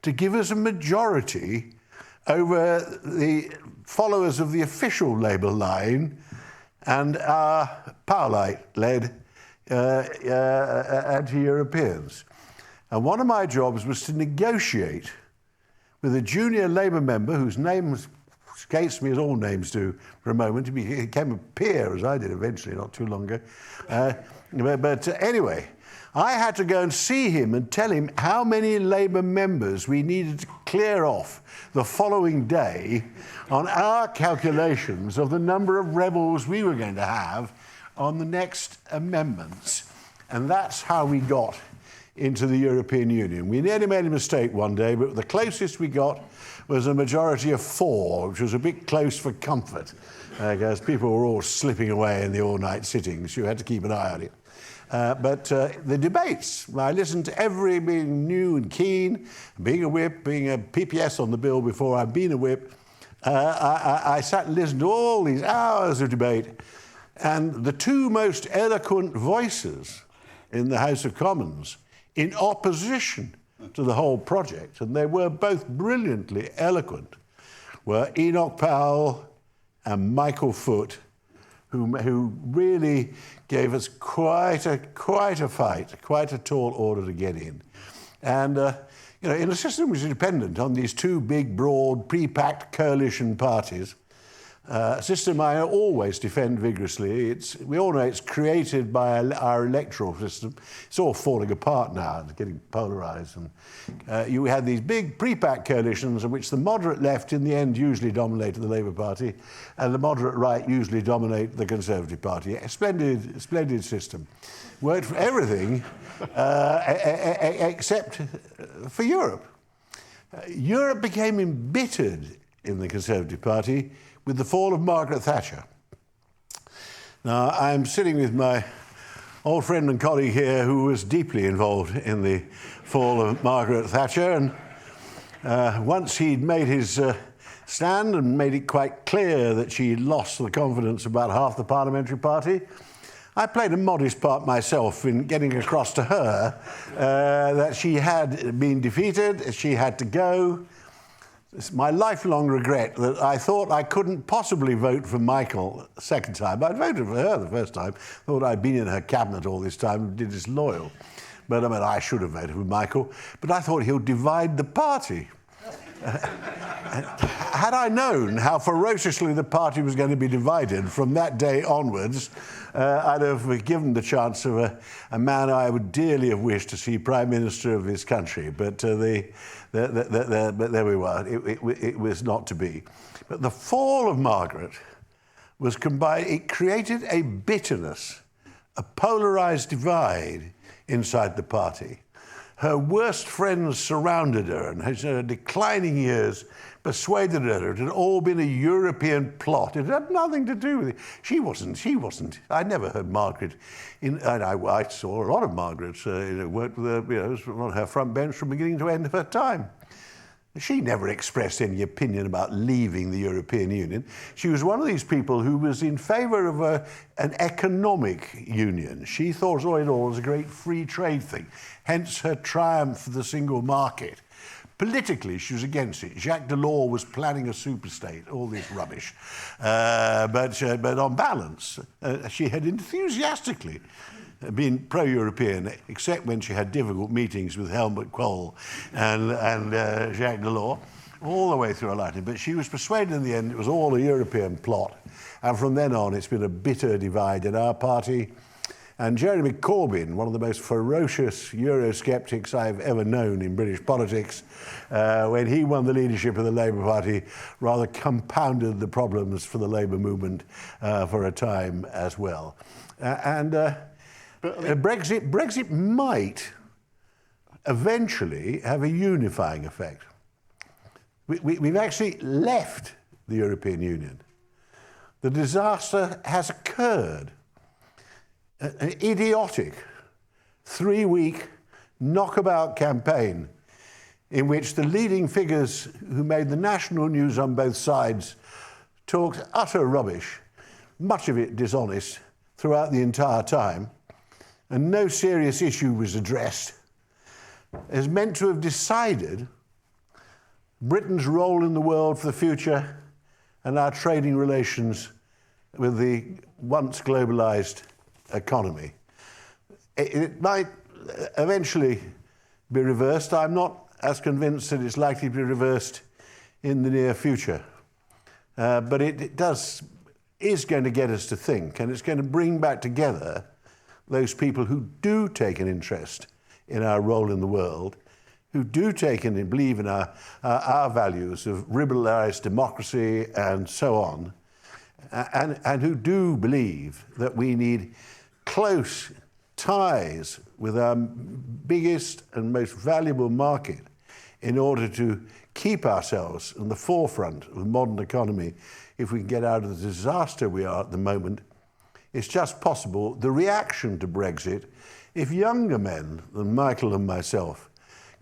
to give us a majority over the followers of the official Labour line and our Powlite-led anti-Europeans. And one of my jobs was to negotiate with a junior Labour member whose name escapes me, as all names do for a moment. He became a peer, as I did eventually, not too long ago. But anyway, I had to go and see him and tell him how many Labour members we needed to clear off the following day on our calculations of the number of rebels we were going to have on the next amendments. And that's how we got into the European Union. We nearly made a mistake one day, but the closest we got was a majority of 4, which was a bit close for comfort, because people were all slipping away in the all-night sittings. You had to keep an eye on it. But the debates, I listened to every, being new and keen, being a whip, being a PPS on the bill before I'd been a whip. I sat and listened to all these hours of debate, and the two most eloquent voices in the House of Commons in opposition to the whole project, and they were both brilliantly eloquent, were Enoch Powell and Michael Foot, who really gave us quite a fight, quite a tall order to get in. And in a system which is dependent on these two big, broad, pre-packed coalition parties, a system I always defend vigorously. We all know it's created by our electoral system. It's all falling apart now. It's getting polarised. And you had these big pre-packed coalitions in which the moderate left in the end usually dominated the Labour Party and the moderate right usually dominate the Conservative Party. A splendid system. Worked for everything except for Europe. Europe became embittered in the Conservative Party with the fall of Margaret Thatcher. Now, I'm sitting with my old friend and colleague here who was deeply involved in the fall of Margaret Thatcher, and once he'd made his stand and made it quite clear that she'd lost the confidence of about half the parliamentary party, I played a modest part myself in getting across to her that she had been defeated, she had to go. It's my lifelong regret that I thought I couldn't possibly vote for Michael the second time. I'd voted for her the first time, thought I'd been in her cabinet all this time and did disloyal. But I should have voted for Michael, but I thought he'll divide the party. Had I known how ferociously the party was going to be divided from that day onwards, I'd have given the chance of a man I would dearly have wished to see Prime Minister of this country. But there we were. It was not to be. But the fall of Margaret was combined. It created a bitterness, a polarised divide inside the party. her worst friends surrounded her and her declining years persuaded her it had all been a European plot. It had nothing to do with it. She wasn't. I never heard Margaret, and I saw a lot of Margarets, worked with her, was on her front bench from beginning to end of her time. She never expressed any opinion about leaving the European Union. She was one of these people who was in favour of an economic union. She thought it all was a great free trade thing, hence her triumph for the single market. Politically, she was against it. Jacques Delors was planning a superstate, all this rubbish. But on balance, she had enthusiastically been pro-European, except when she had difficult meetings with Helmut Kohl and Jacques Delors, all the way through her life. But she was persuaded in the end it was all a European plot. And from then on, it's been a bitter divide in our party. And Jeremy Corbyn, one of the most ferocious Eurosceptics I've ever known in British politics, when he won the leadership of the Labour Party, rather compounded the problems for the Labour movement for a time as well. Brexit might eventually have a unifying effect. We've actually left the European Union. The disaster has occurred. An idiotic 3-week knockabout campaign in which the leading figures who made the national news on both sides talked utter rubbish, much of it dishonest, throughout the entire time, and no serious issue was addressed, is meant to have decided Britain's role in the world for the future and our trading relations with the once globalised economy. It might eventually be reversed. I'm not as convinced that it's likely to be reversed in the near future. But it is going to get us to think, and it's going to bring back together those people who do take an interest in our role in the world, who do take and believe in our values of liberalised democracy and so on, and who do believe that we need close ties with our biggest and most valuable market in order to keep ourselves in the forefront of the modern economy if we can get out of the disaster we are at the moment. It's just possible the reaction to Brexit, if younger men than Michael and myself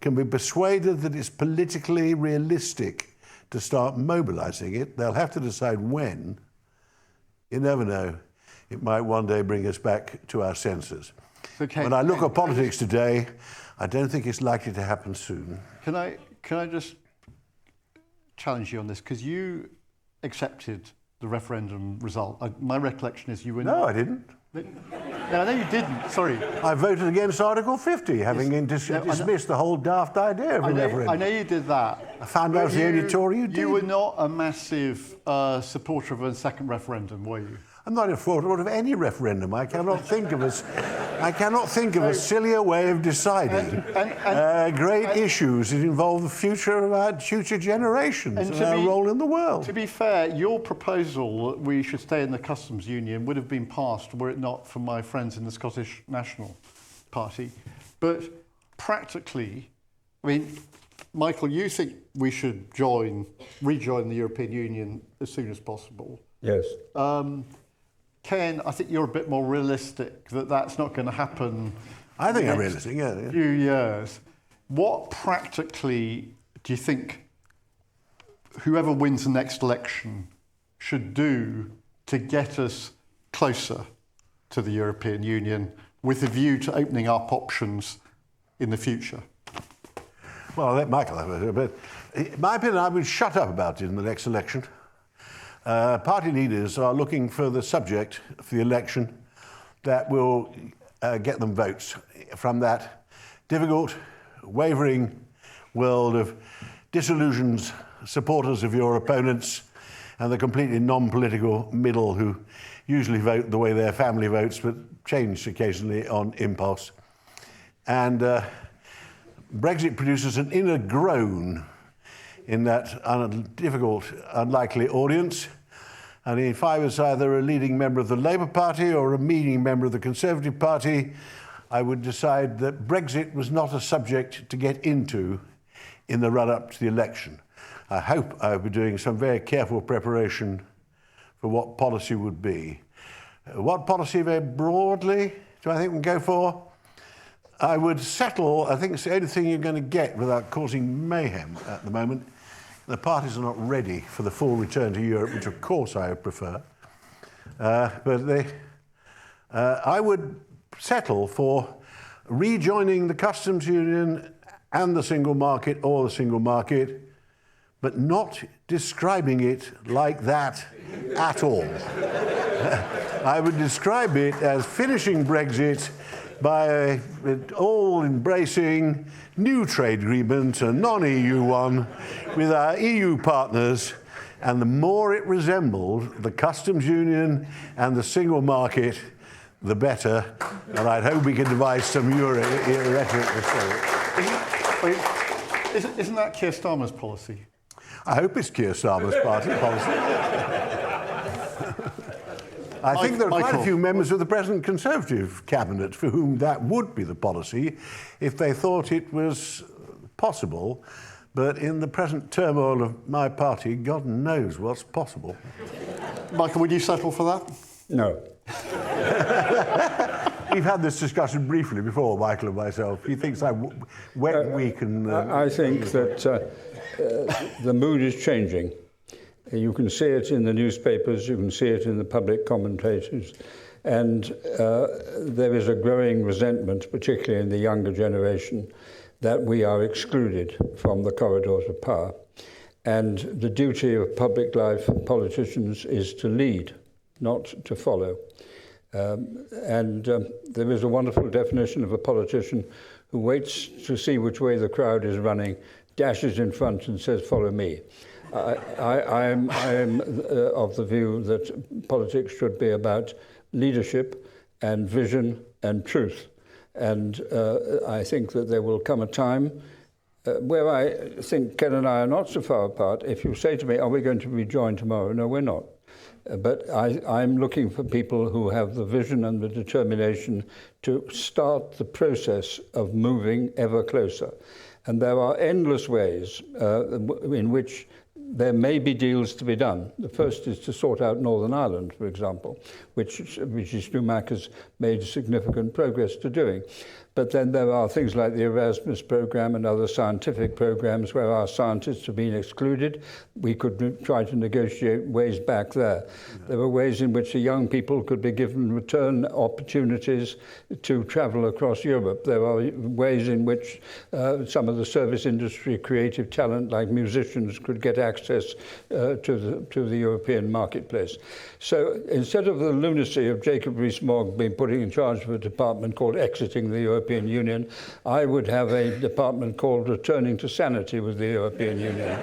can be persuaded that it's politically realistic to start mobilising it, they'll have to decide when. You never know. It might one day bring us back to our senses. Okay. When I look at politics today, I don't think it's likely to happen soon. Can I just challenge you on this? Because you accepted the referendum result. My recollection is you were No, not... I didn't. No, I know you didn't. Sorry. I voted against Article 50, having dismissed the whole daft idea of a referendum. I know you did that. I found out I was the only Tory who did. You were not a massive supporter of a second referendum, were you? I'm not in favour of any referendum. I cannot think of a sillier way of deciding great issues that involve the future of our future generations and our role in the world. To be fair, your proposal that we should stay in the customs union would have been passed were it not for my friends in the Scottish National Party. But practically, I mean, Michael, you think we should rejoin the European Union as soon as possible? Yes. Ken, I think you're a bit more realistic that that's not going to happen. I think I'm realistic, yeah. Few years. What practically do you think whoever wins the next election should do to get us closer to the European Union with a view to opening up options in the future? Well, I'll let Michael have it, but in my opinion, I would shut up about it in the next election. Party leaders are looking for the subject for the election that will get them votes from that difficult, wavering world of disillusioned supporters of your opponents and the completely non-political middle who usually vote the way their family votes but change occasionally on impulse. And Brexit produces an inner groan in that difficult, unlikely audience. And if I was either a leading member of the Labour Party or a meaning member of the Conservative Party, I would decide that Brexit was not a subject to get into in the run-up to the election. I hope I would be doing some very careful preparation for what policy would be. What policy very broadly do I think we can go for? I would settle, I think it's the only thing you're going to get without causing mayhem at the moment. The parties are not ready for the full return to Europe, which of course I would prefer. I would settle for rejoining the customs union and the single market, or the single market, but not describing it like that at all. I would describe it as finishing Brexit by an all-embracing new trade agreement, a non-EU one, with our EU partners, and the more it resembled the customs union and the single market, the better. And I'd hope we could devise some rhetoric to show it. Isn't that Keir Starmer's policy? I hope it's Keir Starmer's policy. I think there are quite a few members of the present Conservative cabinet for whom that would be the policy if they thought it was possible. But in the present turmoil of my party, God knows what's possible. Michael, would you settle for that? No. We've had this discussion briefly before, Michael and myself. He thinks I'm wet, weak and... I think that the mood is changing. You can see it in the newspapers, you can see it in the public commentators, and there is a growing resentment, particularly in the younger generation, that we are excluded from the corridors of power. And the duty of public life and politicians is to lead, not to follow. There is a wonderful definition of a politician who waits to see which way the crowd is running, dashes in front and says, "Follow me." I am of the view that politics should be about leadership and vision and truth. And I think that there will come a time where I think Ken and I are not so far apart. If you say to me, "Are we going to rejoin tomorrow?" No, we're not. But I'm looking for people who have the vision and the determination to start the process of moving ever closer. And there are endless ways in which there may be deals to be done. The first is to sort out Northern Ireland, for example, which Sunak has made significant progress to doing. But then there are things like the Erasmus program and other scientific programs where our scientists have been excluded. We could try to negotiate ways back there. There are ways in which the young people could be given return opportunities to travel across Europe. There are ways in which some of the service industry creative talent, like musicians, could get access to the European marketplace. So instead of the lunacy of Jacob Rees-Mogg being put in charge of a department called Exiting the European Union, I would have a department called Returning to Sanity with the European Union.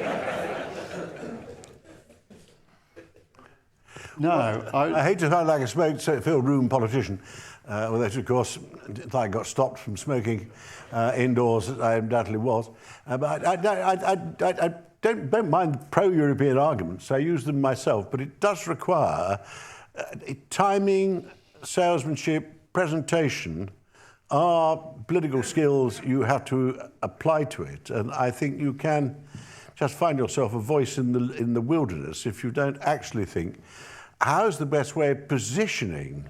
No, I hate to sound like a smoke-filled room politician, although, of course, I got stopped from smoking indoors, I undoubtedly was. But I don't mind pro-European arguments. I use them myself, but it does require timing, salesmanship, presentation are political skills you have to apply to it. And I think you can just find yourself a voice in the wilderness if you don't actually think, how's the best way of positioning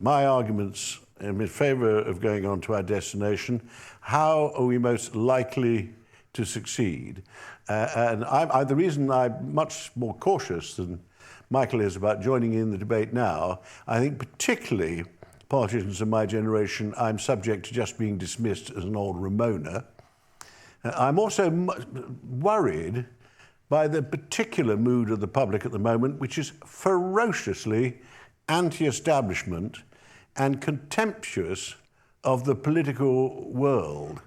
my arguments in favour of going on to our destination? How are we most likely to succeed? And the reason I'm much more cautious than Michael is about joining in the debate now, I think particularly politicians of my generation, I'm subject to just being dismissed as an old Ramona. I'm also worried by the particular mood of the public at the moment, which is ferociously anti-establishment and contemptuous of the political world.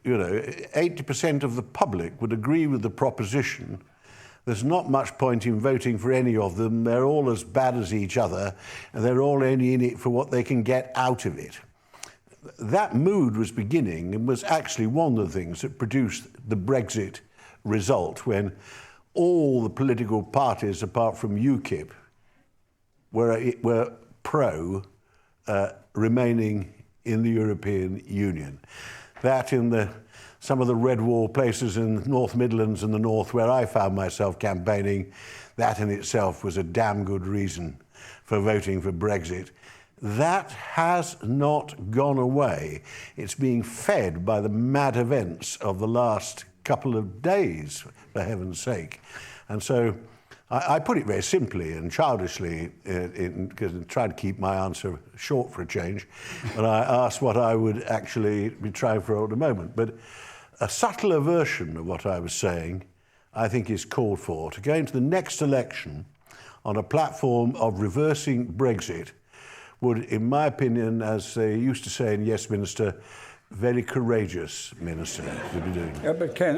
You know, 80% of the public would agree with the proposition. There's not much point in voting for any of them. They're all as bad as each other, and they're all only in it for what they can get out of it. That mood was beginning and was actually one of the things that produced the Brexit result, when all the political parties, apart from UKIP, were pro remaining in the European Union. That in some of the red wall places in the North Midlands and the North where I found myself campaigning, that in itself was a damn good reason for voting for Brexit. That has not gone away. It's being fed by the mad events of the last couple of days, for heaven's sake. And so I put it very simply and childishly, because I tried to keep my answer short for a change, but I asked what I would actually be trying for at the moment. But a subtler version of what I was saying, I think, is called for. To go into the next election on a platform of reversing Brexit would, in my opinion, as they used to say in Westminster, very courageous minister to be doing. Yeah, but Ken,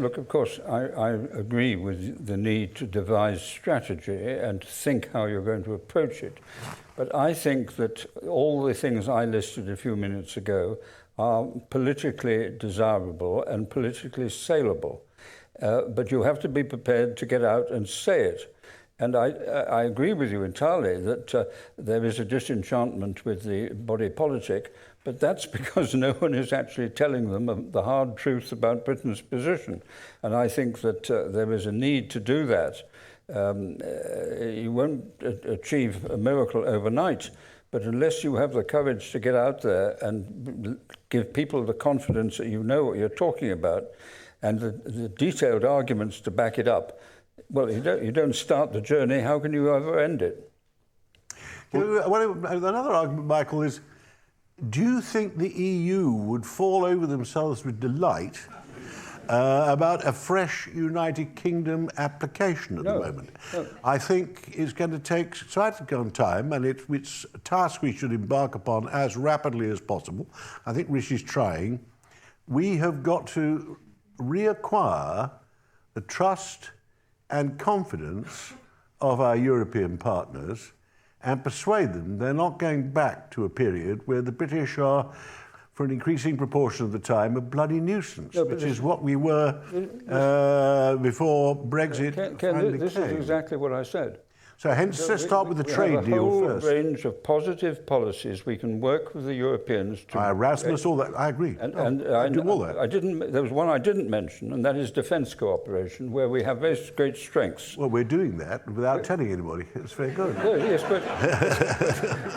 look, of course, I agree with the need to devise strategy and to think how you're going to approach it. But I think that all the things I listed a few minutes ago are politically desirable and politically saleable. But you have to be prepared to get out and say it. And I agree with you entirely that there is a disenchantment with the body politic, but that's because no one is actually telling them the hard truth about Britain's position. And I think that there is a need to do that. You won't achieve a miracle overnight, but unless you have the courage to get out there and give people the confidence that you know what you're talking about and the detailed arguments to back it up, well, you don't start the journey. How can you ever end it? Another argument, Michael, is do you think the EU would fall over themselves with delight about a fresh United Kingdom application at the moment? No. I think it's going to take some time, and it's a task we should embark upon as rapidly as possible. I think Rishi's trying. We have got to reacquire the trust and confidence of our European partners and persuade them they're not going back to a period where the British are, for an increasing proportion of the time, a bloody nuisance, which is what we were before Brexit finally this came. is exactly what I said. So hence, let's start with the trade deal first. We have a whole range of positive policies we can work with the Europeans to... Erasmus, all that, I agree. And I do all that. There was one I didn't mention, and that is defence cooperation, where we have very great strengths. Well, we're doing that without telling anybody. It's very good. Yes,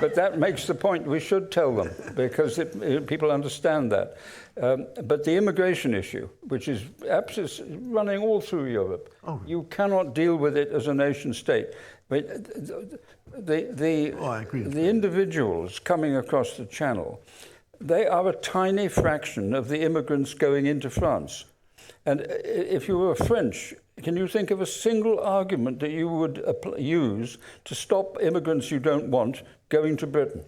but that makes the point. We should tell them, because people understand that. But the immigration issue, which is running all through Europe, you cannot deal with it as a nation state. But the individuals coming across the Channel, they are a tiny fraction of the immigrants going into France. And if you were French, can you think of a single argument that you would use to stop immigrants you don't want going to Britain?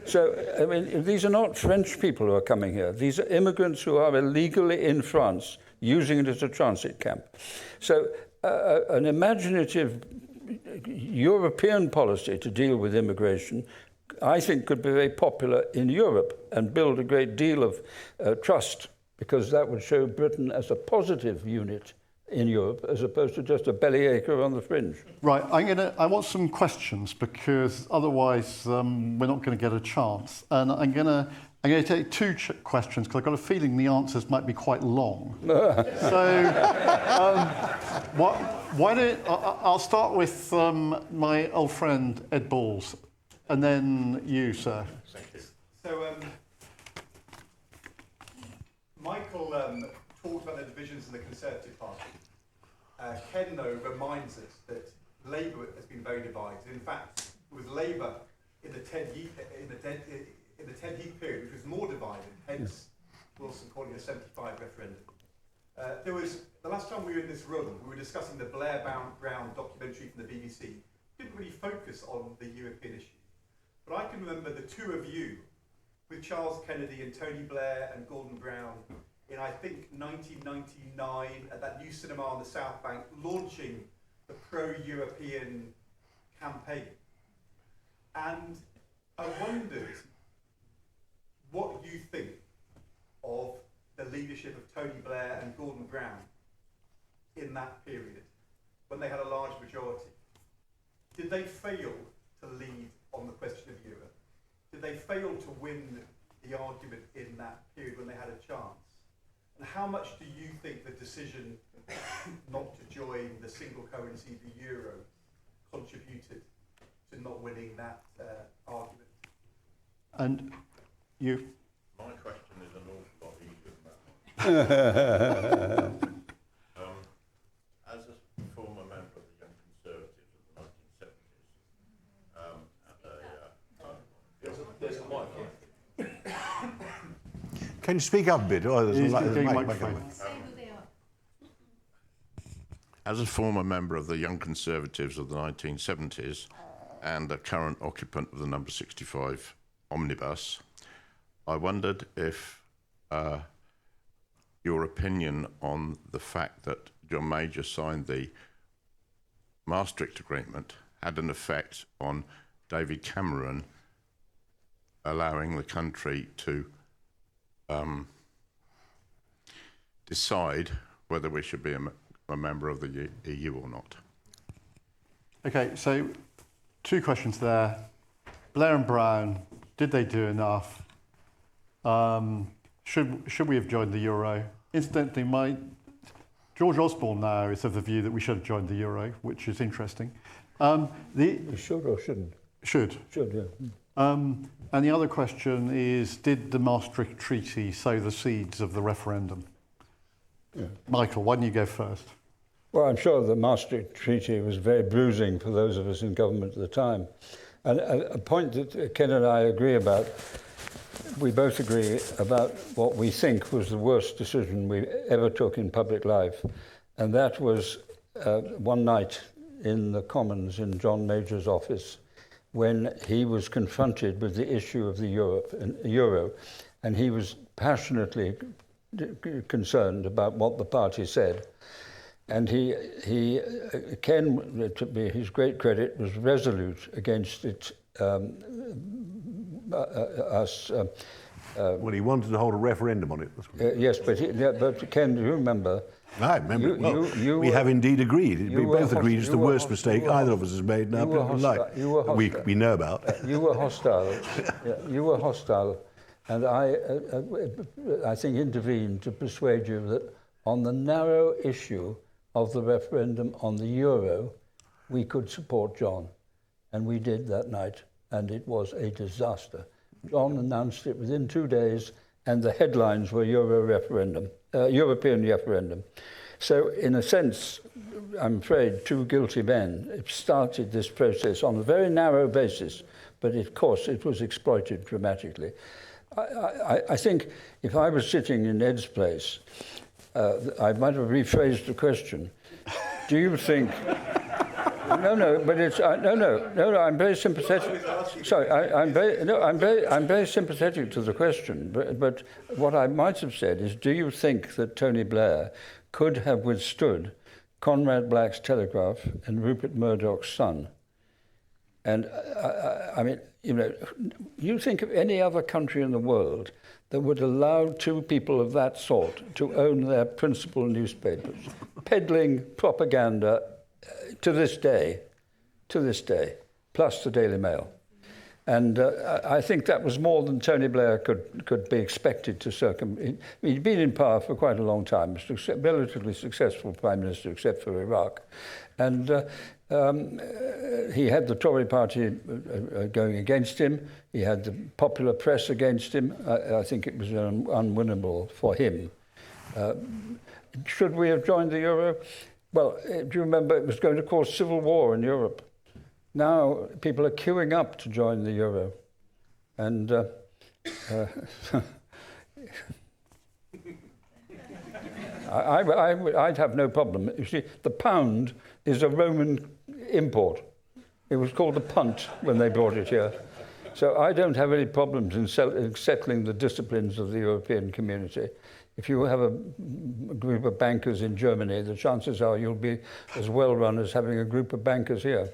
So, I mean, these are not French people who are coming here. These are immigrants who are illegally in France, using it as a transit camp. So, an imaginative European policy to deal with immigration, I think, could be very popular in Europe and build a great deal of trust, because that would show Britain as a positive unit in Europe as opposed to just a bellyacre on the fringe. Right, I want some questions, because otherwise we're not going to get a chance. And I'm going to take two questions, because I've got a feeling the answers might be quite long. I'll start with my old friend Ed Balls, and then you, sir. Thank you. So, Michael talked about the divisions in the Conservative Party. Ken, though, reminds us that Labour has been very divided. In fact, it was Labour in the Ted Heath period which was more divided, hence Wilson calling a 75 referendum. There was, the last time we were in this room, we were discussing the Blair Brown documentary from the BBC. Didn't really focus on the European issue. But I can remember the two of you, with Charles Kennedy and Tony Blair and Gordon Brown, in I think 1999 at that new cinema on the South Bank, launching the pro-European campaign. And I wondered what you think of the leadership of Tony Blair and Gordon Brown in that period, when they had a large majority. Did they fail to lead on the question of Europe? Did they fail to win the argument in that period when they had a chance? And how much do you think the decision not to join the single currency, the euro, contributed to not winning that argument? And you? My question is an awful lot easier than that one. As a former member of the Young Conservatives of the 1970s, Can you speak up a bit? Oh, there's a microphone. As a former member of the Young Conservatives of the 1970s and a current occupant of the number 65 omnibus, I wondered if your opinion on the fact that John Major signed the Maastricht Agreement had an effect on David Cameron allowing the country to decide whether we should be a member of the EU or not. Okay, so 2 questions there. Blair and Brown, did they do enough? Should we have joined the euro? Incidentally, George Osborne now is of the view that we should have joined the euro, which is interesting. We should or shouldn't? Should. Should, yeah. And the other question is, did the Maastricht Treaty sow the seeds of the referendum? Yeah. Michael, why don't you go first? Well, I'm sure the Maastricht Treaty was very bruising for those of us in government at the time. And a point that Ken and I agree about, we both agree about what we think was the worst decision we ever took in public life. And that was one night in the Commons in John Major's office when he was confronted with the issue of the euro, and he was passionately concerned about what the party said. And Ken, to be his great credit, was resolute against it. Well, he wanted to hold a referendum on it. Yes, but Ken, do you remember? I remember. We have indeed agreed. We both agreed it's the worst mistake either of us has made now. We know about. You were hostile. You were hostile, and I think intervened to persuade you that on the narrow issue of the referendum on the euro, we could support John. And we did that night, and it was a disaster. John announced it within 2 days, and the headlines were European referendum. So, in a sense, I'm afraid 2 guilty men started this process on a very narrow basis, but of course it was exploited dramatically. I think if I was sitting in Ed's place, I might have rephrased the question. Do you think... No, but it's no. I'm very sympathetic. Sorry, I'm very sympathetic to the question. But what I might have said is, do you think that Tony Blair could have withstood Conrad Black's telegraph and Rupert Murdoch's son? And I mean, you think of any other country in the world that would allow 2 people of that sort to own their principal newspapers, peddling propaganda. To this day, plus the Daily Mail. And I think that was more than Tony Blair could be expected to He'd been in power for quite a long time, a relatively successful Prime Minister, except for Iraq. And he had the Tory party going against him. He had the popular press against him. I think it was unwinnable for him. Should we have joined the euro? Well, do you remember it was going to cause civil war in Europe? Now people are queuing up to join the euro. And I'd have no problem. You see, the pound is a Roman import. It was called a punt when they brought it here. So I don't have any problems in settling the disciplines of the European community. If you have a group of bankers in Germany, the chances are you'll be as well run as having a group of bankers here.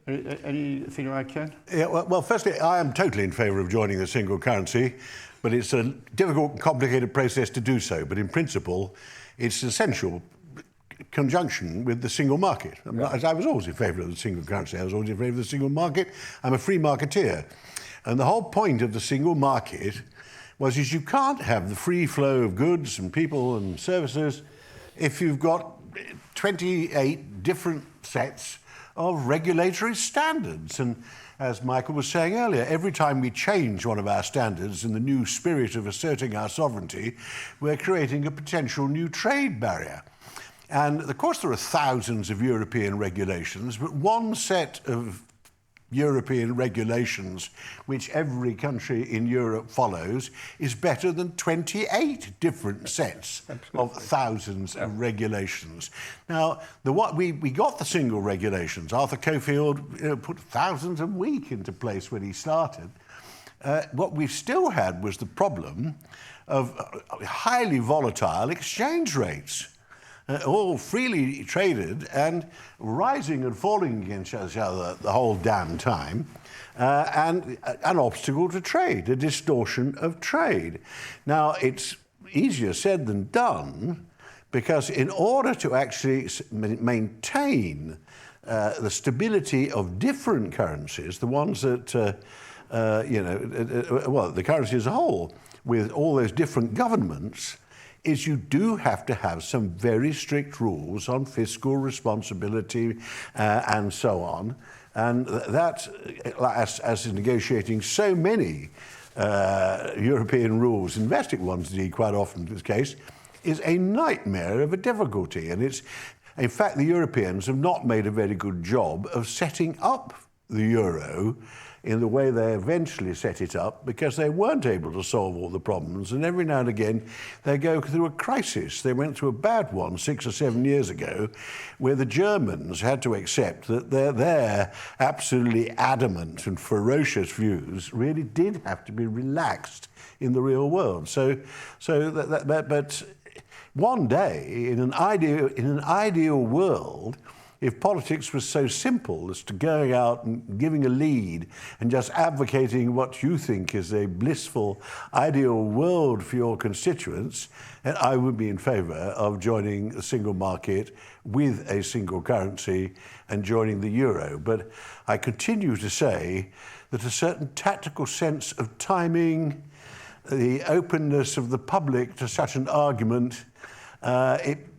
Anything I can? Yeah, well, firstly, I am totally in favour of joining the single currency, but it's a difficult and complicated process to do so. But in principle, it's essential conjunction with the single market. I was always in favour of the single currency. I was always in favour of the single market. I'm a free marketeer. And the whole point of the single market is you can't have the free flow of goods and people and services if you've got 28 different sets of regulatory standards. And as Michael was saying earlier, every time we change one of our standards in the new spirit of asserting our sovereignty, we're creating a potential new trade barrier. And of course there are thousands of European regulations, but one set of European regulations which every country in Europe follows is better than 28 different sets of thousands of regulations. Now, we got the single regulations. Arthur Cofield put thousands a week into place when he started. What we still had was the problem of highly volatile exchange rates. All freely traded and rising and falling against each other the whole damn time, and an obstacle to trade, a distortion of trade. Now, it's easier said than done, because in order to actually maintain the stability of different currencies, the ones that, the currency as a whole, with all those different governments, is you do have to have some very strict rules on fiscal responsibility and so on. And that, as in negotiating so many European rules, domestic ones indeed quite often in this case, is a nightmare of a difficulty. And it's, in fact, the Europeans have not made a very good job of setting up the euro in the way they eventually set it up, because they weren't able to solve all the problems, and every now and again they go through a crisis. They went through a bad one 6 or 7 years ago, where the Germans had to accept that their absolutely adamant and ferocious views really did have to be relaxed in the real world. But one day, in an ideal world, if politics was so simple as to going out and giving a lead and just advocating what you think is a blissful, ideal world for your constituents, then I would be in favour of joining the single market with a single currency and joining the euro. But I continue to say that a certain tactical sense of timing, the openness of the public to such an argument,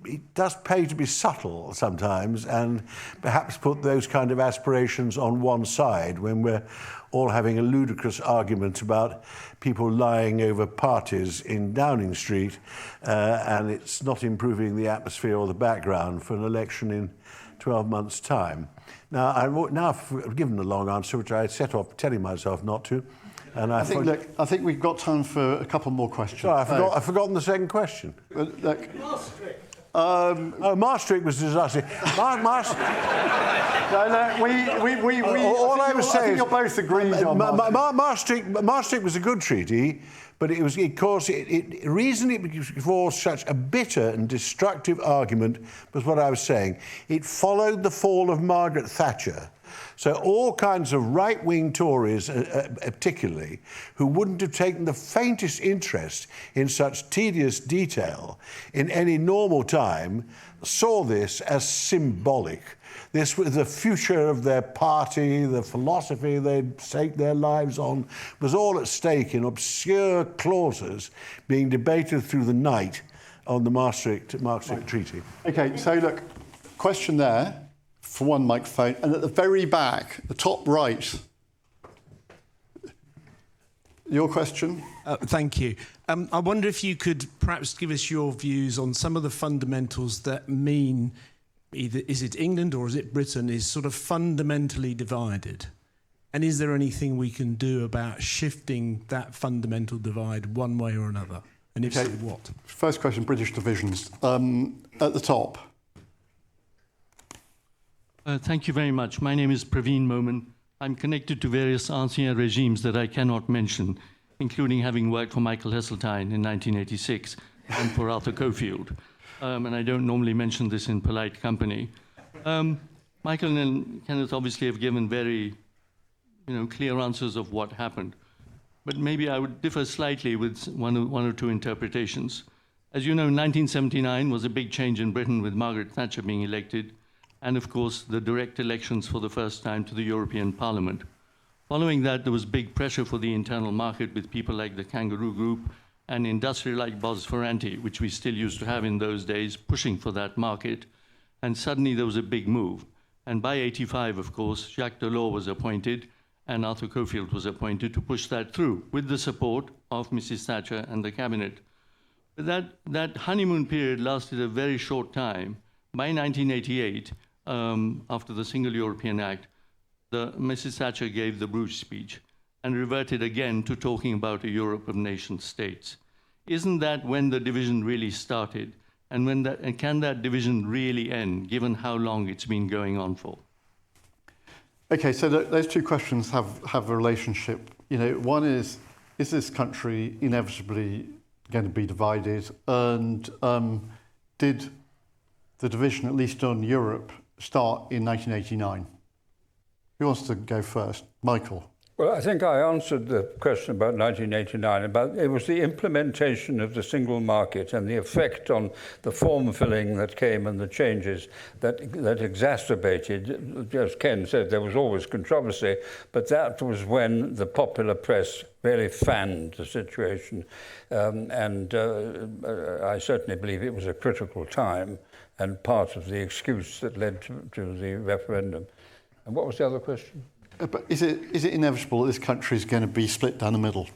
it does pay to be subtle sometimes and perhaps put those kind of aspirations on one side when we're all having a ludicrous argument about people lying over parties in Downing Street, and it's not improving the atmosphere or the background for an election in 12 months' time. Now, I've given a long answer, which I set off telling myself not to. And I think we've got time for a couple more questions. Sorry, I've forgotten the second question. Maastricht. Maastricht was disastrous. All I was saying, I think you're both agreed on Maastricht was a good treaty, but it reason it caused such a bitter and destructive argument was what I was saying. It followed the fall of Margaret Thatcher. So all kinds of right-wing Tories, particularly, who wouldn't have taken the faintest interest in such tedious detail in any normal time, saw this as symbolic. This was the future of their party, the philosophy they'd staked their lives on, was all at stake in obscure clauses being debated through the night on the Maastricht Treaty. Okay, so look, question there for one microphone, and at the very back, the top right, your question. Thank you. I wonder if you could perhaps give us your views on some of the fundamentals that mean either is it England or is it Britain is sort of fundamentally divided, and is there anything we can do about shifting that fundamental divide one way or another, and if so, what? First question, British divisions. At the top. Thank you very much. My name is Praveen Moman. I'm connected to various ancien regimes that I cannot mention, including having worked for Michael Heseltine in 1986 and for Arthur Cofield. And I don't normally mention this in polite company. Michael and Kenneth obviously have given very clear answers of what happened. But maybe I would differ slightly with one or two interpretations. As you know, 1979 was a big change in Britain with Margaret Thatcher being elected, and of course the direct elections for the first time to the European Parliament. Following that, there was big pressure for the internal market with people like the Kangaroo Group and industry like Bos Ferranti, which we still used to have in those days, pushing for that market. And suddenly there was a big move. And by 85, of course, Jacques Delors was appointed and Arthur Cockfield was appointed to push that through with the support of Mrs. Thatcher and the cabinet. But that honeymoon period lasted a very short time. By 1988, after the Single European Act, Mrs. Thatcher gave the Bruges speech and reverted again to talking about a Europe of nation states. Isn't that when the division really started? And can that division really end, given how long it's been going on for? Okay, so those two questions have a relationship. You know, one is this country inevitably going to be divided? And did the division, at least on Europe, start in 1989? Who wants to go first? Michael. Well, I think I answered the question about 1989. It was the implementation of the single market and the effect on the form filling that came and the changes that exacerbated. As Ken said, there was always controversy, but that was when the popular press really fanned the situation. I certainly believe it was a critical time and part of the excuse that led to the referendum. And what was the other question? But is it inevitable that this country is going to be split down the middle?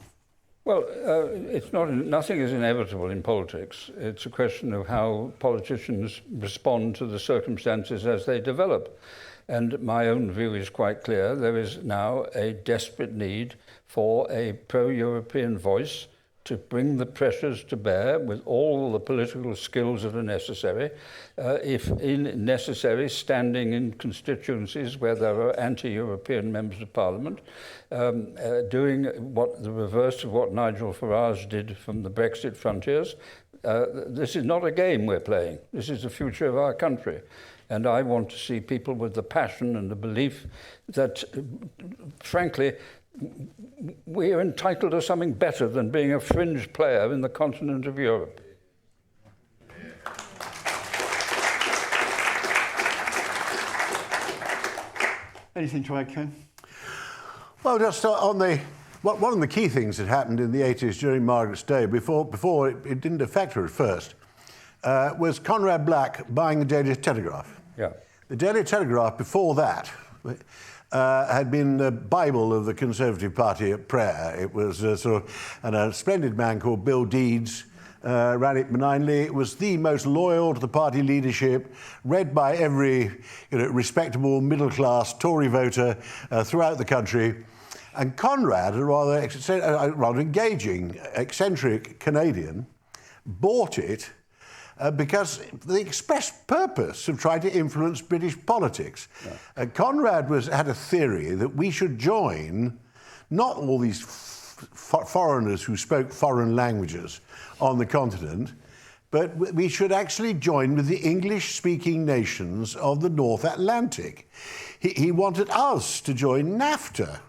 Well, it's not. Nothing is inevitable in politics. It's a question of how politicians respond to the circumstances as they develop. And my own view is quite clear. There is now a desperate need for a pro-European voice to bring the pressures to bear with all the political skills that are necessary, if necessary, standing in constituencies where there are anti-European members of Parliament, doing the reverse of what Nigel Farage did from the Brexit frontiers. This is not a game we're playing. This is the future of our country. And I want to see people with the passion and the belief that, frankly, we are entitled to something better than being a fringe player in the continent of Europe. Anything to add, Ken? Well, just on one of the key things that happened in the 80s during Margaret's day, before it didn't affect her at first, was Conrad Black buying the Daily Telegraph. Yeah. The Daily Telegraph before that had been the Bible of the Conservative Party at prayer. It was a splendid man called Bill Deeds ran it benignly. It was the most loyal to the party leadership, read by every respectable middle-class Tory voter throughout the country. And Conrad, a rather engaging, eccentric Canadian, bought it because the express purpose of trying to influence British politics. Yeah. Conrad had a theory that we should join not all these foreigners who spoke foreign languages on the continent, but we should actually join with the English-speaking nations of the North Atlantic. He wanted us to join NAFTA.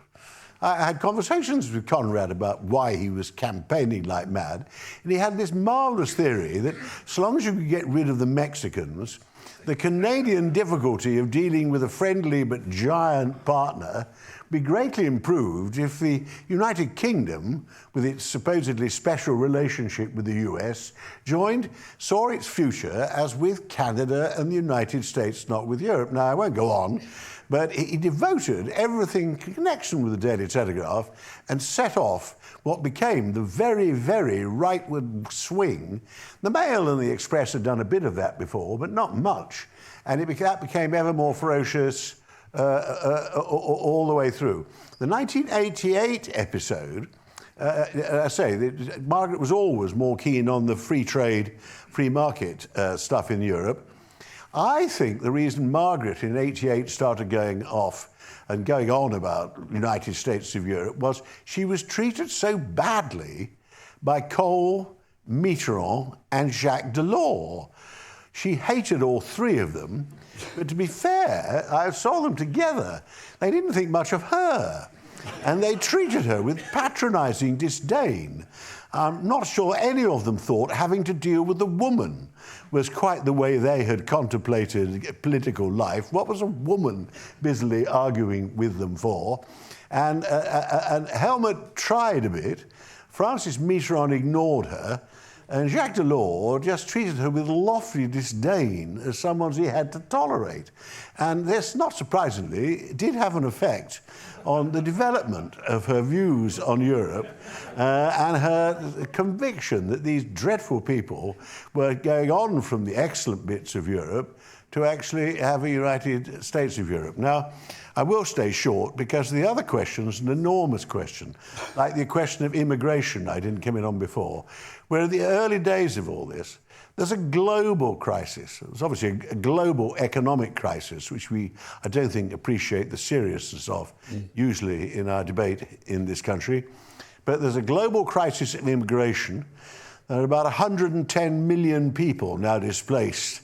I had conversations with Conrad about why he was campaigning like mad, and he had this marvellous theory that so long as you could get rid of the Mexicans, the Canadian difficulty of dealing with a friendly but giant partner would be greatly improved if the United Kingdom, with its supposedly special relationship with the US, saw its future as with Canada and the United States, not with Europe. Now, I won't go on, but he devoted everything in connection with the Daily Telegraph and set off what became the very, very rightward swing. The Mail and the Express had done a bit of that before, but not much. And that became ever more ferocious all the way through. The 1988 episode, I say, Margaret was always more keen on the free trade, free market stuff in Europe. I think the reason Margaret in 88 started going off and going on about United States of Europe was she was treated so badly by Kohl, Mitterrand and Jacques Delors. She hated all three of them, but to be fair, I saw them together. They didn't think much of her, and they treated her with patronising disdain. I'm not sure any of them thought having to deal with a woman was quite the way they had contemplated political life. What was a woman busily arguing with them for? And Helmut tried a bit. Francis Mitterrand ignored her. And Jacques Delors just treated her with lofty disdain as someone he had to tolerate. And this, not surprisingly, did have an effect on the development of her views on Europe and her conviction that these dreadful people were going on from the excellent bits of Europe to actually have a United States of Europe. Now, I will stay short because the other question is an enormous question, like the question of immigration I didn't come in on before, where in the early days of all this, there's a global crisis. There's obviously a global economic crisis, which I don't think appreciate the seriousness of, usually in our debate in this country. But there's a global crisis of immigration. There are about 110 million people now displaced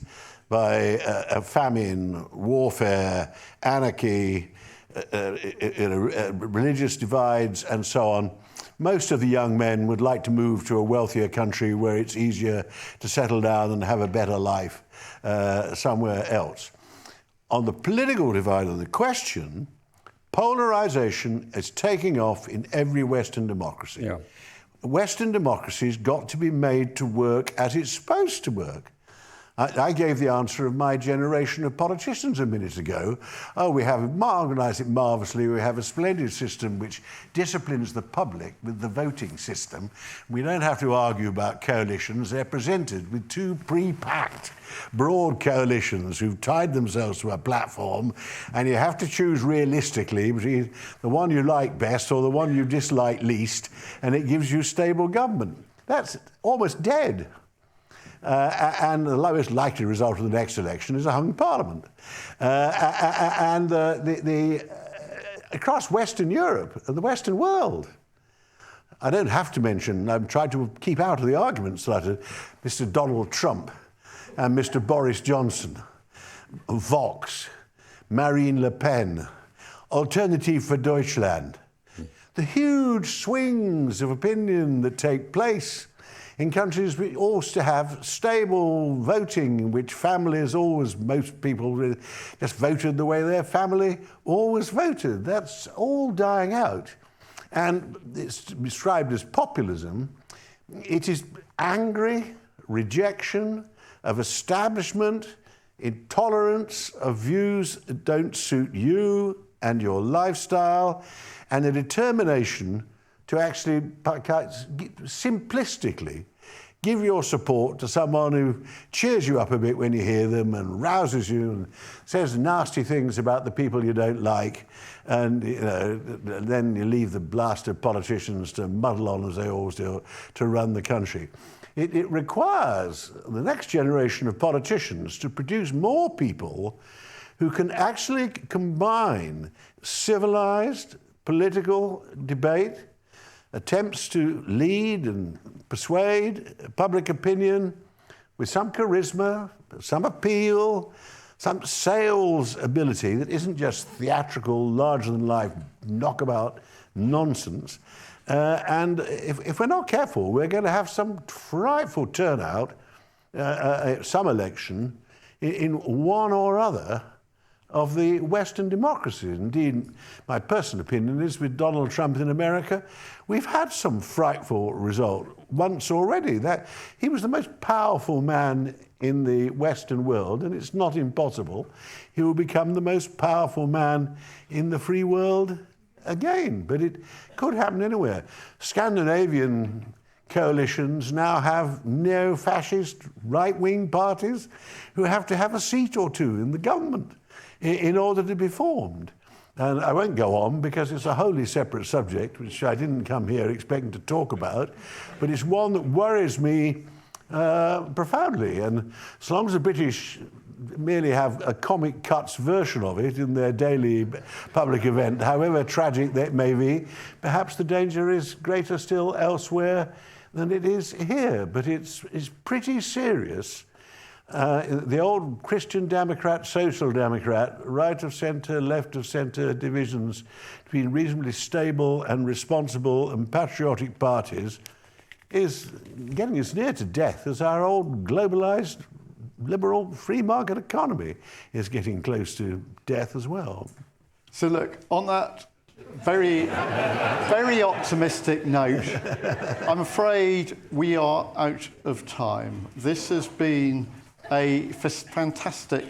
by a famine, warfare, anarchy, religious divides, and so on. Most of the young men would like to move to a wealthier country where it's easier to settle down and have a better life somewhere else. On the political divide of the question, polarization is taking off in every Western democracy. Yeah. Western democracy's got to be made to work as it's supposed to work. I gave the answer of my generation of politicians a minute ago. Oh, we have organised it marvellously. We have a splendid system which disciplines the public with the voting system. We don't have to argue about coalitions. They're presented with two pre-packed broad coalitions who've tied themselves to a platform, and you have to choose realistically between the one you like best or the one you dislike least, and it gives you stable government. That's almost dead. And the lowest likely result of the next election is a hung parliament. Across Western Europe and the Western world, I don't have to mention, I've tried to keep out of the arguments that Mr. Donald Trump and Mr. Boris Johnson, Vox, Marine Le Pen, Alternative for Deutschland, the huge swings of opinion that take place in countries which ought to have stable voting, in which families always, most people just voted the way their family always voted. That's all dying out. And it's described as populism. It is angry rejection of establishment, intolerance of views that don't suit you and your lifestyle, and a determination to actually simplistically give your support to someone who cheers you up a bit when you hear them and rouses you and says nasty things about the people you don't like, and then you leave the blasted politicians to muddle on as they always do to run the country. It requires the next generation of politicians to produce more people who can actually combine civilized political debate, attempts to lead and persuade public opinion with some charisma, some appeal, some sales ability that isn't just theatrical, larger-than-life knockabout nonsense. And if we're not careful, we're going to have some frightful turnout at some election in one or other of the Western democracies. Indeed, my personal opinion is with Donald Trump in America, we've had some frightful result once already. That he was the most powerful man in the Western world, and it's not impossible he will become the most powerful man in the free world again. But it could happen anywhere. Scandinavian coalitions now have neo-fascist right-wing parties who have to have a seat or two in the government in order to be formed. And I won't go on because it's a wholly separate subject, which I didn't come here expecting to talk about, but it's one that worries me profoundly. And as long as the British merely have a comic cuts version of it in their daily public event, however tragic that may be, perhaps the danger is greater still elsewhere than it is here. But it's pretty serious. The old Christian Democrat, Social Democrat, right of centre, left of centre divisions between reasonably stable and responsible and patriotic parties is getting as near to death as our old globalised liberal free market economy is getting close to death as well. So look, on that very, very optimistic note, I'm afraid we are out of time. This has been a fantastic,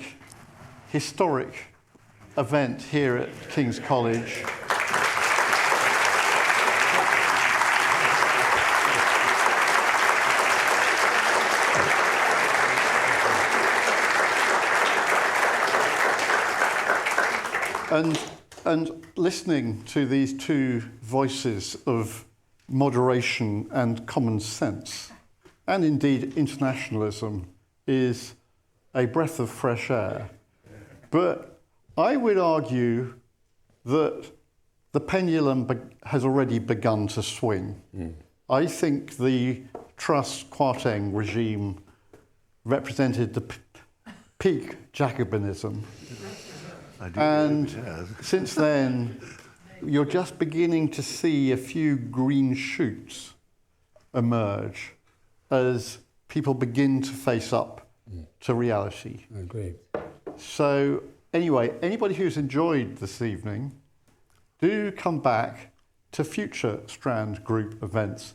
historic event here at King's College. And listening to these two voices of moderation and common sense, and indeed internationalism, is a breath of fresh air. But I would argue that the pendulum has already begun to swing. I think the Truss Kwarteng regime represented the peak Jacobinism. And since then, you're just beginning to see a few green shoots emerge as people begin to face up to reality. I agree. So anyway, anybody who's enjoyed this evening, do come back to future Strand Group events.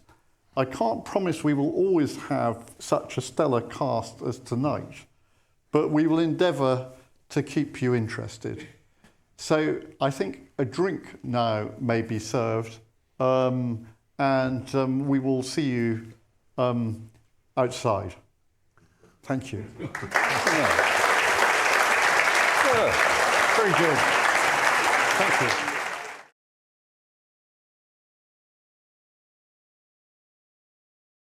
I can't promise we will always have such a stellar cast as tonight, but we will endeavour to keep you interested. So I think a drink now may be served, and we will see you outside. Thank you. Very good. Thank you.